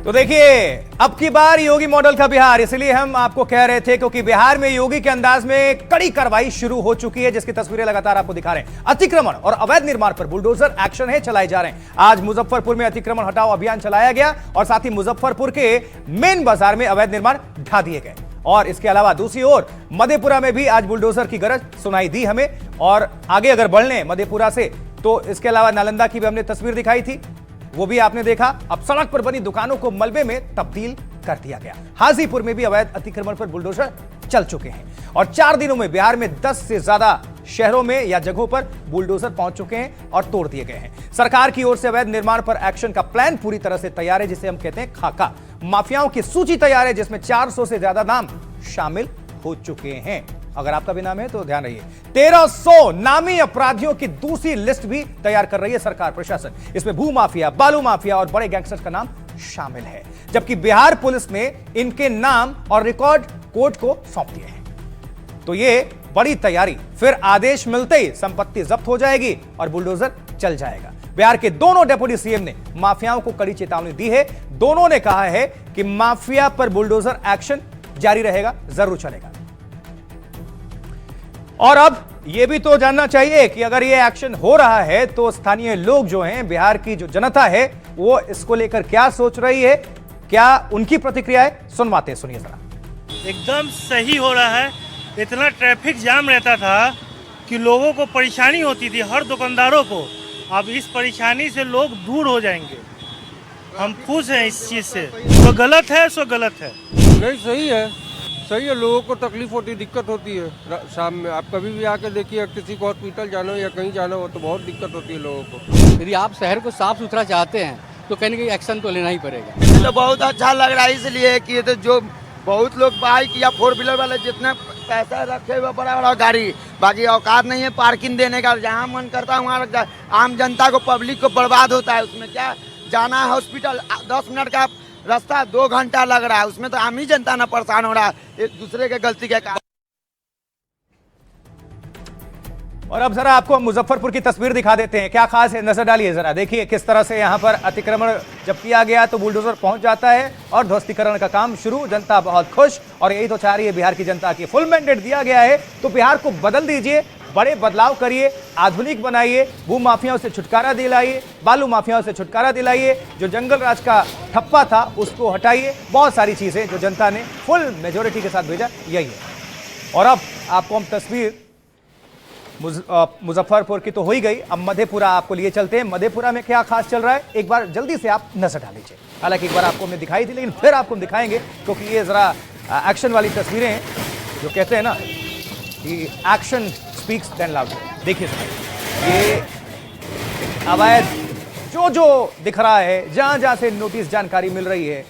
तो देखिए, अब की बार योगी मॉडल का बिहार, इसलिए हम आपको कह रहे थे, क्योंकि बिहार में योगी के अंदाज में कड़ी कार्रवाई शुरू हो चुकी है, जिसकी तस्वीरें लगातार आपको दिखा रहे हैं। अतिक्रमण और अवैध निर्माण पर बुलडोजर एक्शन है चलाए जा रहे हैं। आज मुजफ्फरपुर में अतिक्रमण हटाओ अभियान चलाया गया और साथ ही मुजफ्फरपुर के मेन बाजार में अवैध निर्माण ढा दिए गए। और इसके अलावा दूसरी ओर मधेपुरा में भी आज बुलडोजर की गरज सुनाई दी हमें। और आगे अगर बढ़ने मधेपुरा से, तो इसके अलावा नालंदा की भी हमने तस्वीर दिखाई थी, वो भी आपने देखा। अब सड़क पर बनी दुकानों को मलबे में तब्दील कर दिया गया। हाजीपुर में भी अवैध अतिक्रमण पर बुलडोजर चल चुके हैं और 4 दिनों में बिहार में 10 से ज्यादा शहरों में या जगहों पर बुलडोजर पहुंच चुके हैं और तोड़ दिए गए हैं। सरकार की ओर से अवैध निर्माण पर एक्शन का प्लान पूरी तरह से तैयार है, जिसे हम कहते हैं खाका। माफियाओं की सूची तैयार है, जिसमें 400 से ज्यादा नाम शामिल हो चुके हैं। अगर आपका भी नाम है तो ध्यान रहिए। 1300 नामी अपराधियों की दूसरी लिस्ट भी तैयार कर रही है सरकार, प्रशासन। इसमें भू माफिया, बालू माफिया और बड़े गैंगस्टर्स का नाम शामिल है, जबकि बिहार पुलिस ने इनके नाम और रिकॉर्ड कोर्ट को सौंप दिए हैं। तो ये बड़ी तैयारी, फिर आदेश मिलते ही संपत्ति जब्त हो जाएगी और बुलडोजर चल जाएगा। बिहार के दोनों डेप्यूटी सीएम ने माफियाओं को कड़ी चेतावनी दी है। दोनों ने कहा है कि माफिया पर बुलडोजर एक्शन जारी रहेगा, जरूर चलेगा। और अब यह भी तो जानना चाहिए कि अगर यह एक्शन हो रहा है तो स्थानीय लोग जो हैं, बिहार की जो जनता है, वो इसको लेकर क्या सोच रही है, क्या उनकी प्रतिक्रिया है, सुनवाते हैं, सुनिए जरा। एकदम सही हो रहा है। इतना ट्रैफिक जाम रहता था कि लोगों को परेशानी होती थी, हर दुकानदारों को। अब इस परेशानी से लोग दूर हो जाएंगे। हम खुश हैं इस चीज़ से। तो गलत है सो गलत है, नहीं सही है, सही है। लोगों को तकलीफ होती, दिक्कत होती है शाम में। आप कभी भी आके देखिए, किसी को हॉस्पिटल जाना हो या कहीं जाना हो तो बहुत दिक्कत होती है लोगों को। यदि आप शहर को साफ सुथरा चाहते हैं तो कहीं ना कहीं एक्शन तो लेना ही पड़ेगा। तो बहुत अच्छा लग रहा है, इसलिए कि ये तो जो बहुत लोग बाइक या 4 व्हीलर वाले जितने पैसा रखे हुए बड़ा बड़ा गाड़ी, बाकी औकात नहीं है पार्किंग देने का। जहाँ मन करता है वहाँ रख जाए। आम जनता को, पब्लिक को बर्बाद होता है। उसमें क्या जाना है हॉस्पिटल, 10 मिनट का रास्ता 2 घंटा लग रहा है। उसमें तो आम ही जनता ना परेशान हो रहा है एक दूसरे के गलती के कारण। और अब जरा आपको मुजफ्फरपुर की तस्वीर दिखा देते हैं, क्या खास है, नजर डालिए जरा। देखिए किस तरह से यहां पर अतिक्रमण जब किया गया तो बुलडोजर पहुंच जाता है और ध्वस्तीकरण का काम शुरू। जनता बहुत खुश और यही तो चाह रही है बिहार की जनता की। फुल मैंडेट दिया गया है तो बिहार को बदल दीजिए, बड़े बदलाव करिए, आधुनिक बनाइए, भू माफियाओं से छुटकारा दिलाइए, बालू माफियाओं से छुटकारा दिलाइए, जो जंगल राज का ठप्पा था उसको हटाइए। बहुत सारी चीजें जो जनता ने फुल मेजोरिटी के साथ भेजा, यही है। और अब आपको हम तस्वीर मुजफ्फरपुर की तो हो ही गई, अब मधेपुरा आपको लिए चलते हैं। मधेपुरा में क्या खास चल रहा है, एक बार जल्दी से आप नजर डाल लीजिए। हालांकि एक बार आपको हमने दिखाई थी, लेकिन फिर आपको हम दिखाएंगे, क्योंकि ये जरा एक्शन वाली तस्वीरें हैं, जो कहते हैं ना कि एक्शन स्पीक्स देन लाउडर। देखिए ये अवैध जो दिख रहा है, जहां जहां से नोटिस जानकारी मिल रही है,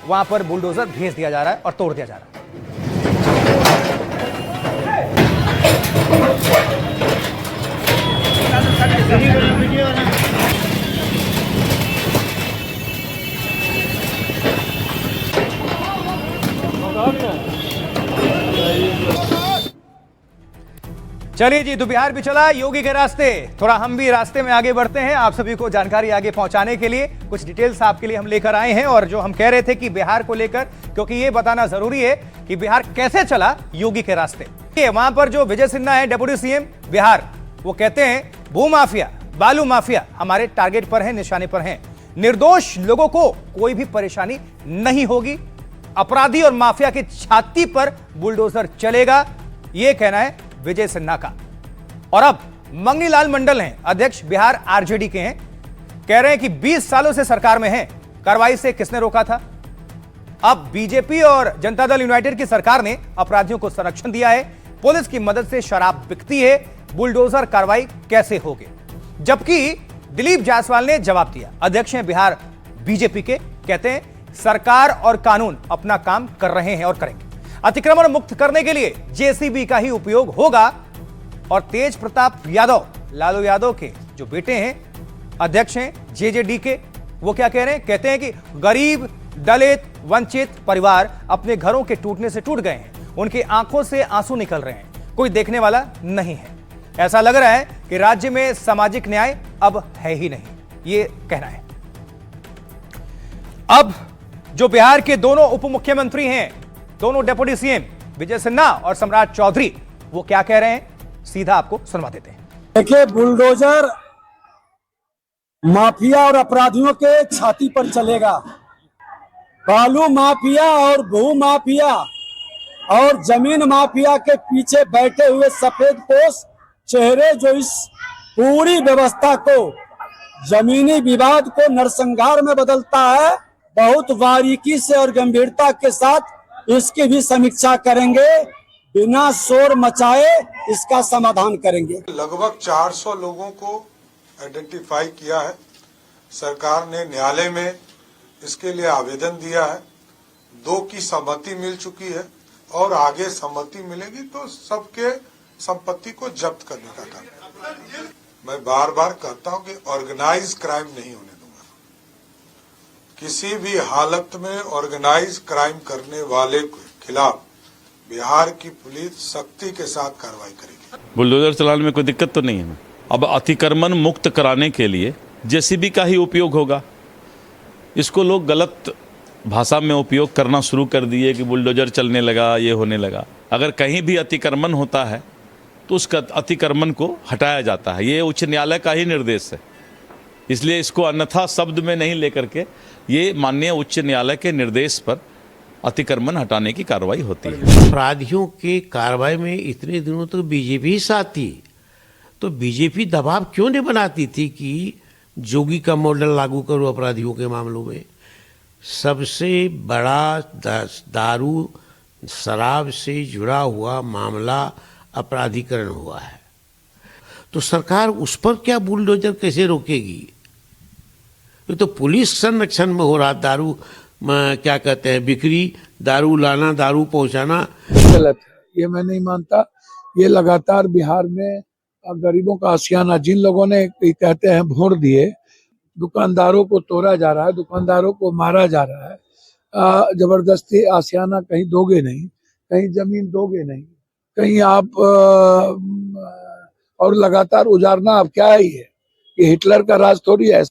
वहां पर बुलडोजर भेज दिया जा रहा है और तोड़ दिया जा रहा है। चलिए जी, तो बिहार भी चला योगी के रास्ते, थोड़ा हम भी रास्ते में आगे बढ़ते हैं। आप सभी को जानकारी आगे पहुंचाने के लिए कुछ डिटेल्स आपके लिए हम लेकर आए हैं। और जो हम कह रहे थे कि बिहार को लेकर, क्योंकि ये बताना जरूरी है कि बिहार कैसे चला योगी के रास्ते। वहां पर जो विजय सिन्हा है, डेप्यूटी सीएम बिहार, वो कहते हैं भू माफिया, बालू माफिया हमारे टारगेट पर है, निशाने पर हैं। निर्दोष लोगों को कोई भी परेशानी नहीं होगी, अपराधी और माफिया की छाती पर बुलडोजर चलेगा, यह कहना है विजय सिन्हा का। और अब मंगनीलाल मंडल हैं, अध्यक्ष बिहार आरजेडी के हैं, कह रहे हैं कि 20 सालों से सरकार में हैं, कार्रवाई से किसने रोका था? अब बीजेपी और जनता दल यूनाइटेड की सरकार ने अपराधियों को संरक्षण दिया है, पुलिस की मदद से शराब बिकती है, बुलडोजर कार्रवाई कैसे होगी? जबकि दिलीप जायसवाल ने जवाब दिया, अध्यक्ष हैं बिहार बीजेपी के, कहते हैं सरकार और कानून अपना काम कर रहे हैं और करेंगे। अतिक्रमण मुक्त करने के लिए जेसीबी का ही उपयोग होगा। और तेज प्रताप यादव, लालू यादव के जो बेटे हैं, अध्यक्ष हैं जेजेडी के, वो क्या कह रहे हैं? कहते हैं कि गरीब, दलित, वंचित परिवार अपने घरों के टूटने से टूट गए हैं, उनकी आंखों से आंसू निकल रहे हैं, कोई देखने वाला नहीं है। ऐसा लग रहा है कि राज्य में सामाजिक न्याय अब है ही नहीं, ये कहना है। अब जो बिहार के दोनों उप मुख्यमंत्री हैं, दोनों डेप्यूटी सीएम विजय सिन्हा और सम्राट चौधरी, वो क्या कह रहे हैं, सीधा आपको सुनवा देते हैं। देखिए, बुलडोजर माफिया और अपराधियों के छाती पर चलेगा। बालू माफिया और भू माफिया और जमीन माफिया के पीछे बैठे हुए सफेदपोश चेहरे जो इस पूरी व्यवस्था को, जमीनी विवाद को नरसंहार में बदलता है, बहुत बारीकी से और गंभीरता के साथ इसकी भी समीक्षा करेंगे, बिना शोर मचाए इसका समाधान करेंगे। लगभग 400 लोगों को आइडेंटिफाई किया है। सरकार ने न्यायालय में इसके लिए आवेदन दिया है, 2 की सहमति मिल चुकी है और आगे सहमति मिलेगी तो सबके संपत्ति को जब्त करने का काम। मैं बार बार कहता हूं कि ऑर्गेनाइज क्राइम नहीं होने दूंगा। किसी भी हालत में ऑर्गेनाइज क्राइम करने वाले के खिलाफ बिहार की पुलिस सख्ती के साथ कार्रवाई करेगी। बुलडोजर चलाने में कोई दिक्कत तो नहीं है। अब अतिक्रमण मुक्त कराने के लिए जेसीबी का ही उपयोग होगा। इसको लोग गलत भाषा में उपयोग करना शुरू कर दिए कि बुलडोजर चलने लगा, ये होने लगा। अगर कहीं भी अतिक्रमण होता है तो उसका अतिक्रमण को हटाया जाता है, ये उच्च न्यायालय का ही निर्देश है। इसलिए इसको अन्यथा शब्द में नहीं लेकर के ये माननीय उच्च न्यायालय के निर्देश पर अतिक्रमण हटाने की कार्रवाई होती है। अपराधियों की कार्रवाई में इतने दिनों तक बीजेपी साथ थी, तो बीजेपी दबाव क्यों नहीं बनाती थी कि जोगी का मॉडल लागू करो अपराधियों के मामलों में? सबसे बड़ा दारू शराब से जुड़ा हुआ मामला अपराधीकरण हुआ है, तो सरकार उस पर क्या बुलडोजर कैसे रोकेगी? ये तो पुलिस संरक्षण में हो रहा, दारू क्या कहते हैं, बिक्री, दारू लाना, दारू पहुंचाना गलत है, ये मैं नहीं मानता। ये लगातार बिहार में गरीबों का आशियाना, जिन लोगों ने कहते हैं वोट दिए, दुकानदारों को तोड़ा जा रहा है, दुकानदारों को मारा जा रहा है, जबरदस्ती आशियाना कहीं दोगे नहीं, कहीं जमीन दोगे नहीं, कहीं आप और लगातार उजारना अब क्या ही है, ये हिटलर का राज थोड़ी है।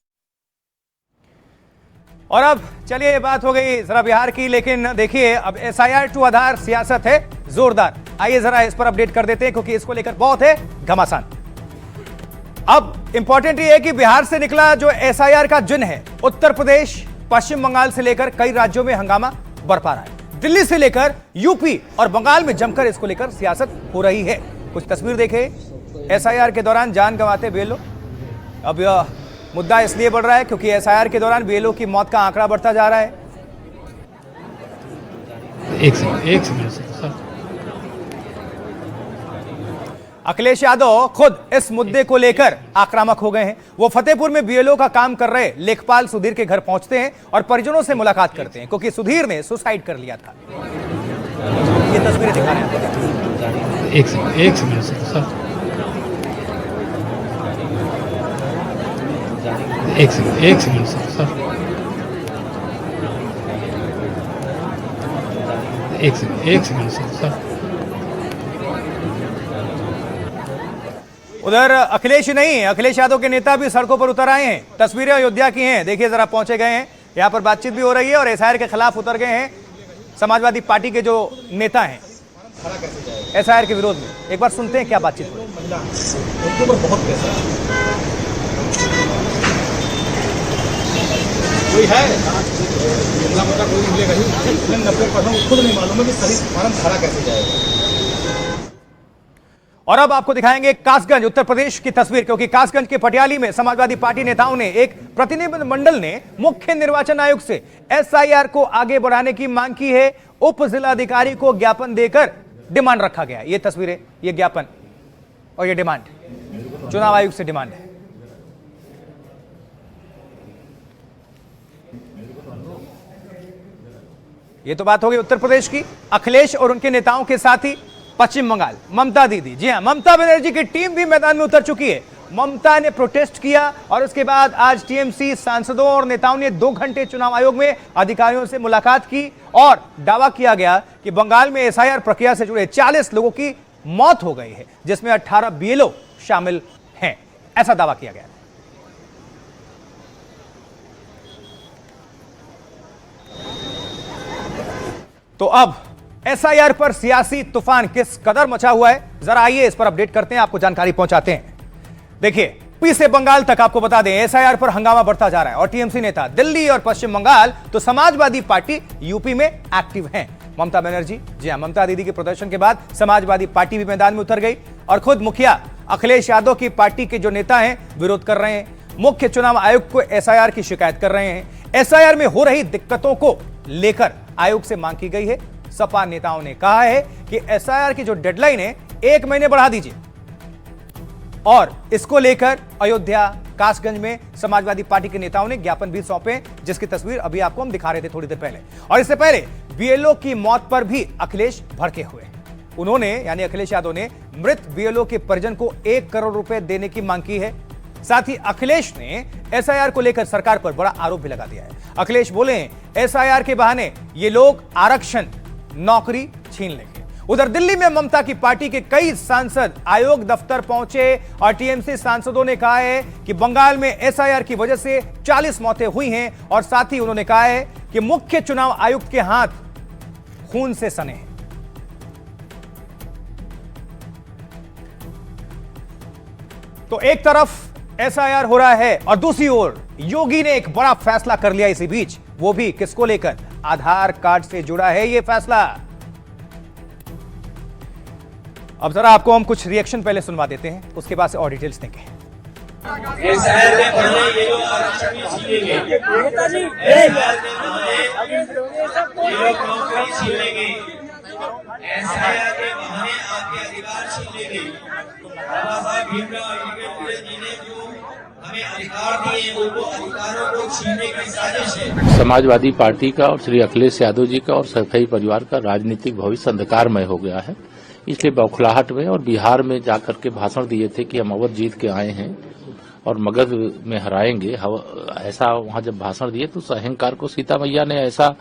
और अब चलिए, ये बात हो गई जरा बिहार की, लेकिन देखिए अब SIR 2 आधार सियासत है जोरदार। आइए जरा इस पर अपडेट कर देते हैं, क्योंकि इसको लेकर बहुत है घमासान। अब इंपॉर्टेंट ये है कि बिहार से निकला जो SIR का जुन है, उत्तर प्रदेश, पश्चिम बंगाल से लेकर कई राज्यों में हंगामा बरपा रहा है। दिल्ली से लेकर यूपी और बंगाल में जमकर इसको लेकर सियासत हो रही है। कुछ तस्वीर देखे, SIR के दौरान जान गंवाते BLO। अब यह मुद्दा इसलिए बढ़ रहा है क्योंकि SIR के दौरान BLO की मौत का आंकड़ा बढ़ता जा रहा है। अखिलेश यादव खुद इस मुद्दे को लेकर आक्रामक हो गए हैं। वो फतेहपुर में बीएलओ का काम कर रहे लेखपाल सुधीर के घर पहुंचते हैं और परिजनों से मुलाकात करते हैं, क्योंकि सुधीर ने सुसाइड कर लिया था। ये तस्वीरें दिखा रहे हैं। एक सेकंड सर, एक सेकंड सर, एक सेकंड सर। उधर अखिलेश ही नहीं, अखिलेश यादव के नेता भी सड़कों पर उतर आए हैं। तस्वीरें अयोध्या की हैं, देखिए जरा, पहुंचे गए हैं, यहां पर बातचीत भी हो रही है और एसआईआर के खिलाफ उतर गए हैं समाजवादी पार्टी के जो नेता हैं एसआईआर के विरोध में। एक बार सुनते हैं क्या बातचीत हुई। कोई है कोई मिलेगा ही, 90% खुद नहीं मालूम है कि सही फार्म भरा कैसे जाएगा। और अब आपको दिखाएंगे कासगंज उत्तर प्रदेश की तस्वीर, क्योंकि कासगंज के पटियाली में समाजवादी पार्टी नेताओं ने, एक प्रतिनिधिमंडल ने मुख्य निर्वाचन आयोग से एसआईआर को आगे बढ़ाने की मांग की है। उप जिलाधिकारी को ज्ञापन देकर डिमांड रखा गया। ये तस्वीरें, ये ज्ञापन और ये डिमांड चुनाव आयोग से डिमांड है। ये तो बात हो गई उत्तर प्रदेश की। अखिलेश और उनके नेताओं के साथ ही पश्चिम बंगाल, ममता दीदी, जी हां, ममता बनर्जी की टीम भी मैदान में उतर चुकी है। ममता ने प्रोटेस्ट किया और उसके बाद आज टीएमसी सांसदों और नेताओं ने 2 घंटे चुनाव आयोग में अधिकारियों से मुलाकात की और दावा किया गया कि बंगाल में एसआईआर प्रक्रिया से जुड़े 40 लोगों की मौत हो गई है, जिसमें 18 बीएलओ शामिल हैं, ऐसा दावा किया गया। तो अब एसआईआर पर सियासी तूफान किस कदर मचा हुआ है, जरा आइए इस पर अपडेट करते हैं, आपको जानकारी पहुंचाते हैं। देखिए, यूपी से बंगाल तक आपको बता दें एसआईआर पर हंगामा बढ़ता जा रहा है और टीएमसी नेता दिल्ली और पश्चिम बंगाल तो समाजवादी पार्टी यूपी में एक्टिव हैं। ममता बनर्जी, जी हां, ममता दीदी के प्रदर्शन के बाद समाजवादी पार्टी भी मैदान में उतर गई और खुद मुखिया अखिलेश यादव की पार्टी के जो नेता हैं विरोध कर रहे हैं। मुख्य चुनाव आयोग को एसआईआर की शिकायत कर रहे हैं। एसआईआर में हो रही दिक्कतों को लेकर आयोग से मांग की गई है। सपा नेताओं ने कहा है कि एसआईआर की जो डेडलाइन है 1 महीने बढ़ा दीजिए और इसको लेकर अयोध्या, कासगंज में समाजवादी पार्टी के नेताओं ने ज्ञापन भी सौंपे, जिसकी तस्वीर अभी आपको हम दिखा रहे थे थोड़ी देर पहले। और इससे पहले बीएलओ की मौत पर भी अखिलेश भड़के हुए। उन्होंने, यानी अखिलेश यादव ने मृत बीएलओ के परिजन को 1 करोड़ रुपए देने की मांग की है। साथ ही अखिलेश ने एसआईआर को लेकर सरकार पर बड़ा आरोप भी लगा दिया है। अखिलेश बोले एसआईआर के बहाने ये लोग आरक्षण, नौकरी छीन लेंगे। उधर दिल्ली में ममता की पार्टी के कई सांसद आयोग दफ्तर पहुंचे और टीएमसी सांसदों ने कहा है कि बंगाल में एसआईआर की वजह से 40 मौतें हुई हैं और साथ ही उन्होंने कहा है कि मुख्य चुनाव आयुक्त के हाथ खून से सने हैं। तो एक तरफ एसआईआर हो रहा है और दूसरी ओर योगी ने एक बड़ा फैसला कर लिया इसी बीच, वो भी किसको लेकर? आधार कार्ड से जुड़ा है ये फैसला। अब जरा आपको हम कुछ रिएक्शन पहले सुनवा देते हैं, उसके बाद से और डिटेल्स देंगे। समाजवादी पार्टी का और श्री अखिलेश यादव जी का और सैफई परिवार का राजनीतिक भविष्य अंधकारमय हो गया है। इसलिए बौखलाहट में और बिहार में जाकर के भाषण दिए थे कि हम अवध जीत के आए हैं और मगध में हराएंगे, ऐसा वहां जब भाषण दिए तो अहंकार को सीता मैया ने ऐसा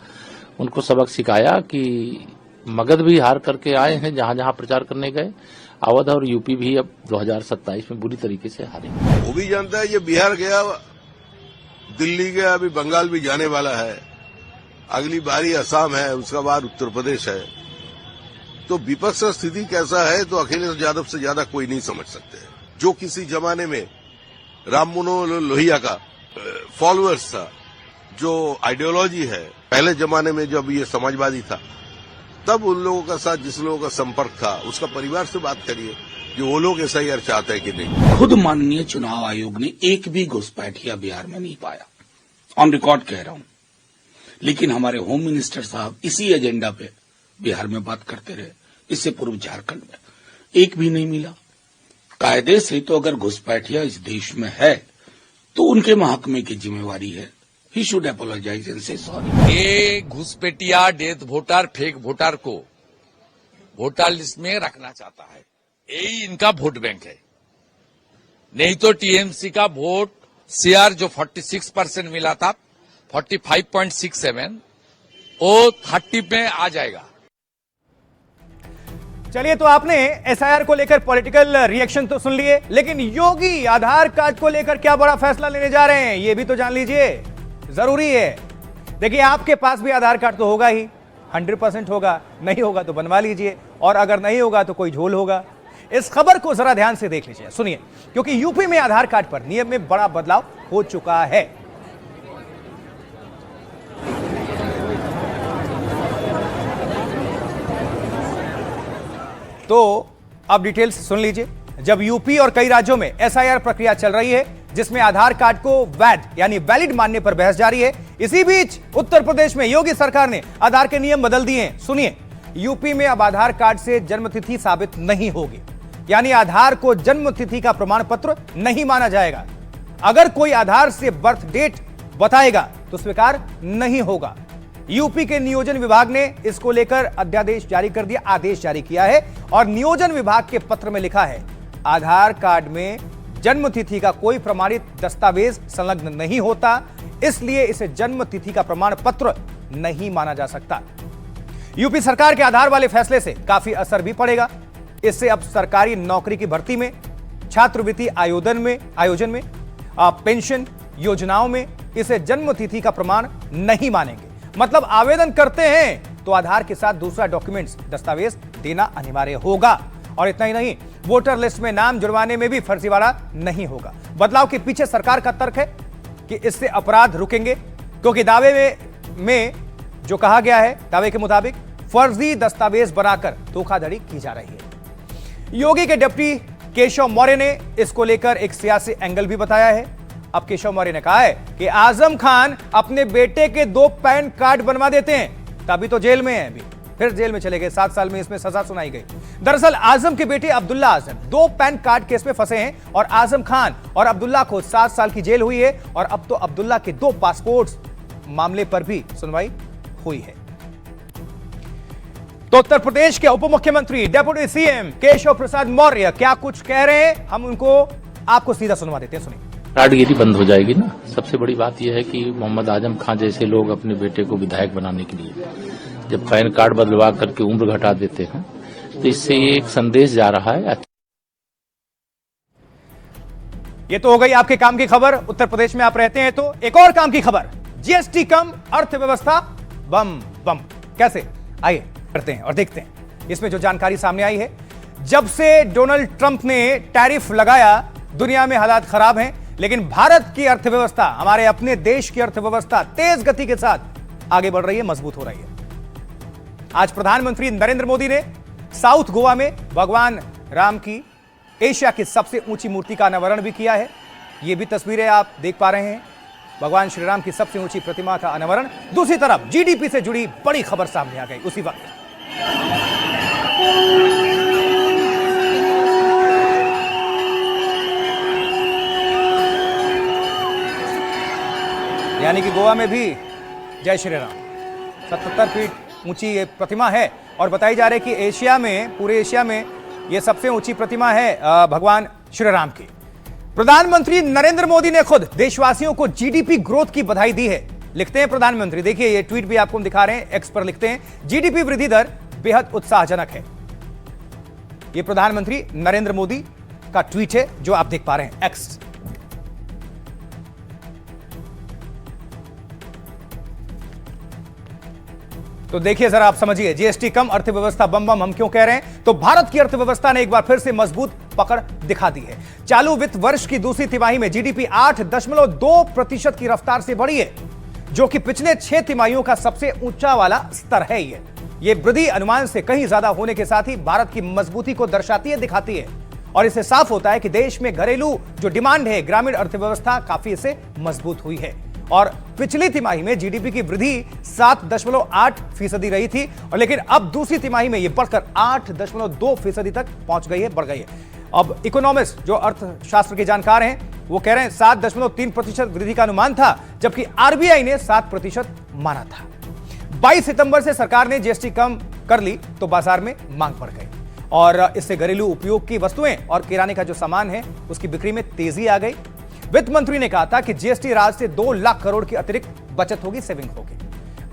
उनको सबक सिखाया कि मगध भी हार करके आए हैं जहां जहां प्रचार करने गए। अवध और यूपी भी अब 2027 में बुरी तरीके से हारे। वो भी जानता है ये बिहार गया, दिल्ली गया, अभी बंगाल भी जाने वाला है, अगली बारी असम है, उसका बाद उत्तर प्रदेश है। तो विपक्ष का स्थिति कैसा है तो अखिलेश यादव से ज्यादा कोई नहीं समझ सकते। जो किसी जमाने में राम मनोहर लोहिया का फॉलोअर्स था, जो आइडियोलॉजी है, पहले जमाने में जब ये समाजवादी था तब उन लोगों का साथ जिस लोगों का संपर्क था उसका परिवार से बात करिए कि वो लोग एसआईआर चाहते हैं कि नहीं। खुद माननीय चुनाव आयोग ने एक भी घुसपैठिया बिहार में नहीं पाया, ऑन रिकॉर्ड कह रहा हूं। लेकिन हमारे होम मिनिस्टर साहब इसी एजेंडा पे बिहार में बात करते रहे। इससे पूर्व झारखंड में एक भी नहीं मिला। कायदे से तो अगर घुसपैठिया इस देश में है तो उनके महकमे की जिम्मेवारी है। ही शुड अपोलोजाइज एंड से सॉरी। ये घुसपैठिया डेथ वोटर फेक वोटर को वोटर लिस्ट में रखना चाहता है, यही इनका वोट बैंक है। नहीं तो टीएमसी का वोट शेयर जो 46% मिला था 45.67 वो 30 में आ जाएगा। चलिए, तो आपने एसआईआर को लेकर पॉलिटिकल रिएक्शन तो सुन लिए, लेकिन योगी आधार कार्ड को लेकर क्या बड़ा फैसला लेने जा रहे हैं ये भी तो जान लीजिए, जरूरी है। देखिए, आपके पास भी आधार कार्ड तो होगा ही, 100% होगा, नहीं होगा तो बनवा लीजिए, और अगर नहीं होगा तो कोई झोल होगा। इस खबर को जरा ध्यान से देख लीजिए, सुनिए, क्योंकि यूपी में आधार कार्ड पर नियम में बड़ा बदलाव हो चुका है। तो अब डिटेल्स सुन लीजिए। जब यूपी और कई राज्यों में एसआईआर प्रक्रिया चल रही है, जिसमें आधार कार्ड को वैध यानी वैलिड मानने पर बहस जारी है, इसी बीच उत्तर प्रदेश में योगी सरकार ने आधार के नियम बदल दिए हैं। सुनिए, यूपी में अब आधार कार्ड से जन्मतिथि साबित नहीं होगी, यानी आधार को जन्मतिथि का प्रमाण पत्र नहीं माना जाएगा। अगर कोई आधार से बर्थ डेट बताएगा तो स्वीकार नहीं होगा। यूपी के नियोजन विभाग ने इसको लेकर अध्यादेश जारी कर दिया, आदेश जारी किया है, और नियोजन विभाग के पत्र में लिखा है आधार कार्ड में जन्मतिथि का कोई प्रमाणित दस्तावेज संलग्न नहीं होता, इसलिए इसे जन्मतिथि का प्रमाण पत्र नहीं माना जा सकता। यूपी सरकार के आधार वाले फैसले से काफी असर भी पड़ेगा। इससे अब सरकारी नौकरी की भर्ती में, छात्रवृत्ति आयोजन में, पेंशन योजनाओं में इसे जन्मतिथि का प्रमाण नहीं मानेंगे। मतलब आवेदन करते हैं तो आधार के साथ दूसरा डॉक्यूमेंट्स दस्तावेज देना अनिवार्य होगा। और इतना ही नहीं, वोटर लिस्ट में नाम जुड़वाने में भी फर्जीवाड़ा नहीं होगा। बदलाव के पीछे सरकार का तर्क है कि इससे अपराध रुकेंगे, क्योंकि दावे में जो कहा गया है, दावे के मुताबिक फर्जी दस्तावेज बनाकर धोखाधड़ी की जा रही है। योगी के डिप्टी केशव मौर्य ने इसको लेकर एक सियासी एंगल भी बताया है। अब केशव मौर्य ने कहा है कि आजम खान अपने बेटे के 2 पैन कार्ड बनवा देते हैं, तभी तो जेल में है, अभी फिर जेल में चले गए, 7 साल में इसमें सजा सुनाई गई। दरअसल आजम के बेटे Abdullah Azam 2 pan card case में फंसे हैं और आजम खान और अब्दुल्ला को 7 साल की जेल हुई है, और अब तो अब्दुल्ला के 2 पासपोर्ट्स मामले पर भी सुनवाई हुई है। तो उत्तर प्रदेश के उप मुख्यमंत्री डेप्यूटी सीएम केशव प्रसाद मौर्य क्या कुछ कह रहे हैं, हम उनको आपको सीधा सुनवा देते हैं, सुनिए। कार्डगिरी बंद हो जाएगी ना। सबसे बड़ी बात यह है कि मोहम्मद आजम खान जैसे लोग अपने बेटे को विधायक बनाने के लिए जब पैन कार्ड बदलवा करके उम्र घटा देते हैं, तो इससे एक संदेश जा रहा है। ये तो हो गई आपके काम की खबर। उत्तर प्रदेश में आप रहते हैं तो एक और काम की खबर, जीएसटी कम, अर्थव्यवस्था बम बम। कैसे, आइए करते हैं और देखते हैं। इसमें जो जानकारी सामने आई है, जब से डोनाल्ड ट्रंप ने टैरिफ लगाया, दुनिया में हालात खराब हैं, लेकिन भारत की अर्थव्यवस्था, हमारे अपने देश की अर्थव्यवस्था तेज गति के साथ आगे बढ़ रही है, मजबूत हो रही है। आज प्रधानमंत्री नरेंद्र मोदी ने साउथ गोवा में भगवान राम की एशिया की सबसे ऊंची मूर्ति का अनावरण भी किया है। ये भी तस्वीरें आप देख पा रहे हैं, भगवान श्री राम की सबसे ऊंची प्रतिमा का अनावरण। दूसरी तरफ जीडीपी से जुड़ी बड़ी खबर सामने आ गई उसी वक्त। यानी कि गोवा में भी जय श्री राम, 77 फीट ऊंची ये प्रतिमा है, और बताई जा रही है कि एशिया में, पूरे एशिया में ये सबसे ऊंची प्रतिमा है भगवान श्री राम की। प्रधानमंत्री नरेंद्र मोदी ने खुद देशवासियों को जीडीपी ग्रोथ की बधाई दी है। लिखते हैं प्रधानमंत्री, देखिए ये ट्वीट भी आपको हम दिखा रहे हैं, एक्स पर लिखते हैं, जीडीपी वृद्धि दर बेहद उत्साहजनक है। ये प्रधानमंत्री नरेंद्र मोदी का ट्वीट है जो आप देख पा रहे हैं, एक्स। तो देखिए जरा, आप समझिए, जीएसटी कम, अर्थव्यवस्था बम बम हम क्यों कह रहे हैं। तो भारत की अर्थव्यवस्था ने एक बार फिर से मजबूत पकड़ दिखा दी है। चालू वित्त वर्ष की दूसरी तिमाही में जीडीपी 8.2% की रफ्तार से बढ़ी है, जो कि पिछले 6 तिमाहियों का सबसे ऊंचा वाला स्तर है। ये वृद्धि अनुमान से कहीं ज्यादा होने के साथ ही भारत की मजबूती को दर्शाती है, दिखाती है, और इससे साफ होता है कि देश में घरेलू जो डिमांड है, ग्रामीण अर्थव्यवस्था काफी इससे मजबूत हुई है। और पिछली तिमाही में जीडीपी की वृद्धि 7.8% रही थी, और लेकिन अब दूसरी तिमाही में यह बढ़कर 8.2% तक पहुंच गई है, बढ़ गई है। अब इकोनॉमिस्ट जो अर्थशास्त्र के जानकार हैं वो कह रहे हैं 7.3% वृद्धि का अनुमान था, जबकि आरबीआई ने 7% माना था। 22 सितंबर से सरकार ने जीएसटी कम कर ली तो बाजार में मांग बढ़ गई और इससे घरेलू उपयोग की वस्तुएं और किराने का जो सामान है उसकी बिक्री में तेजी आ गई। वित्त मंत्री ने कहा था कि जीएसटी राज से 2 लाख करोड़ की अतिरिक्त बचत होगी, सेविंग होगी,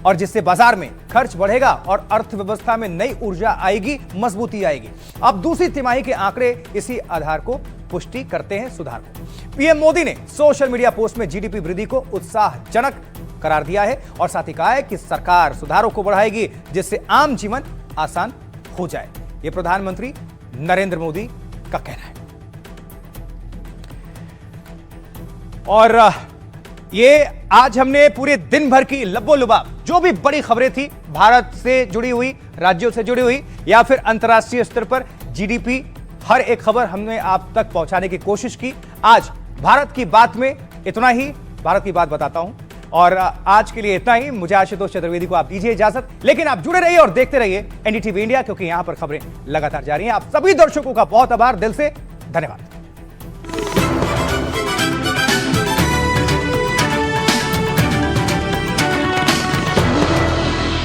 और जिससे बाजार में खर्च बढ़ेगा और अर्थव्यवस्था में नई ऊर्जा आएगी, मजबूती आएगी। अब दूसरी तिमाही के आंकड़े इसी आधार को पुष्टि करते हैं, सुधार को। पीएम मोदी ने सोशल मीडिया पोस्ट में जीडीपी वृद्धि को उत्साहजनक करार दिया है और साथ ही कहा है कि सरकार सुधारों को बढ़ाएगी जिससे आम जीवन आसान हो जाए। यह प्रधानमंत्री नरेंद्र मोदी का कहना है। और ये आज हमने पूरे दिन भर की लबोलुबाब जो भी बड़ी खबरें थी भारत से जुड़ी हुई, राज्यों से जुड़ी हुई या फिर अंतर्राष्ट्रीय स्तर पर जीडीपी, हर एक खबर हमने आप तक पहुंचाने की कोशिश की। आज भारत की बात में इतना ही, भारत की बात बताता हूं और आज के लिए इतना ही। मुझे आशुतोष चतुर्वेदी को आप दीजिए इजाजत, लेकिन आप जुड़े रहिए और देखते रहिए एनडीटीवी इंडिया, क्योंकि यहां पर खबरें लगातार जारी हैं। आप सभी दर्शकों का बहुत आभार, दिल से धन्यवाद।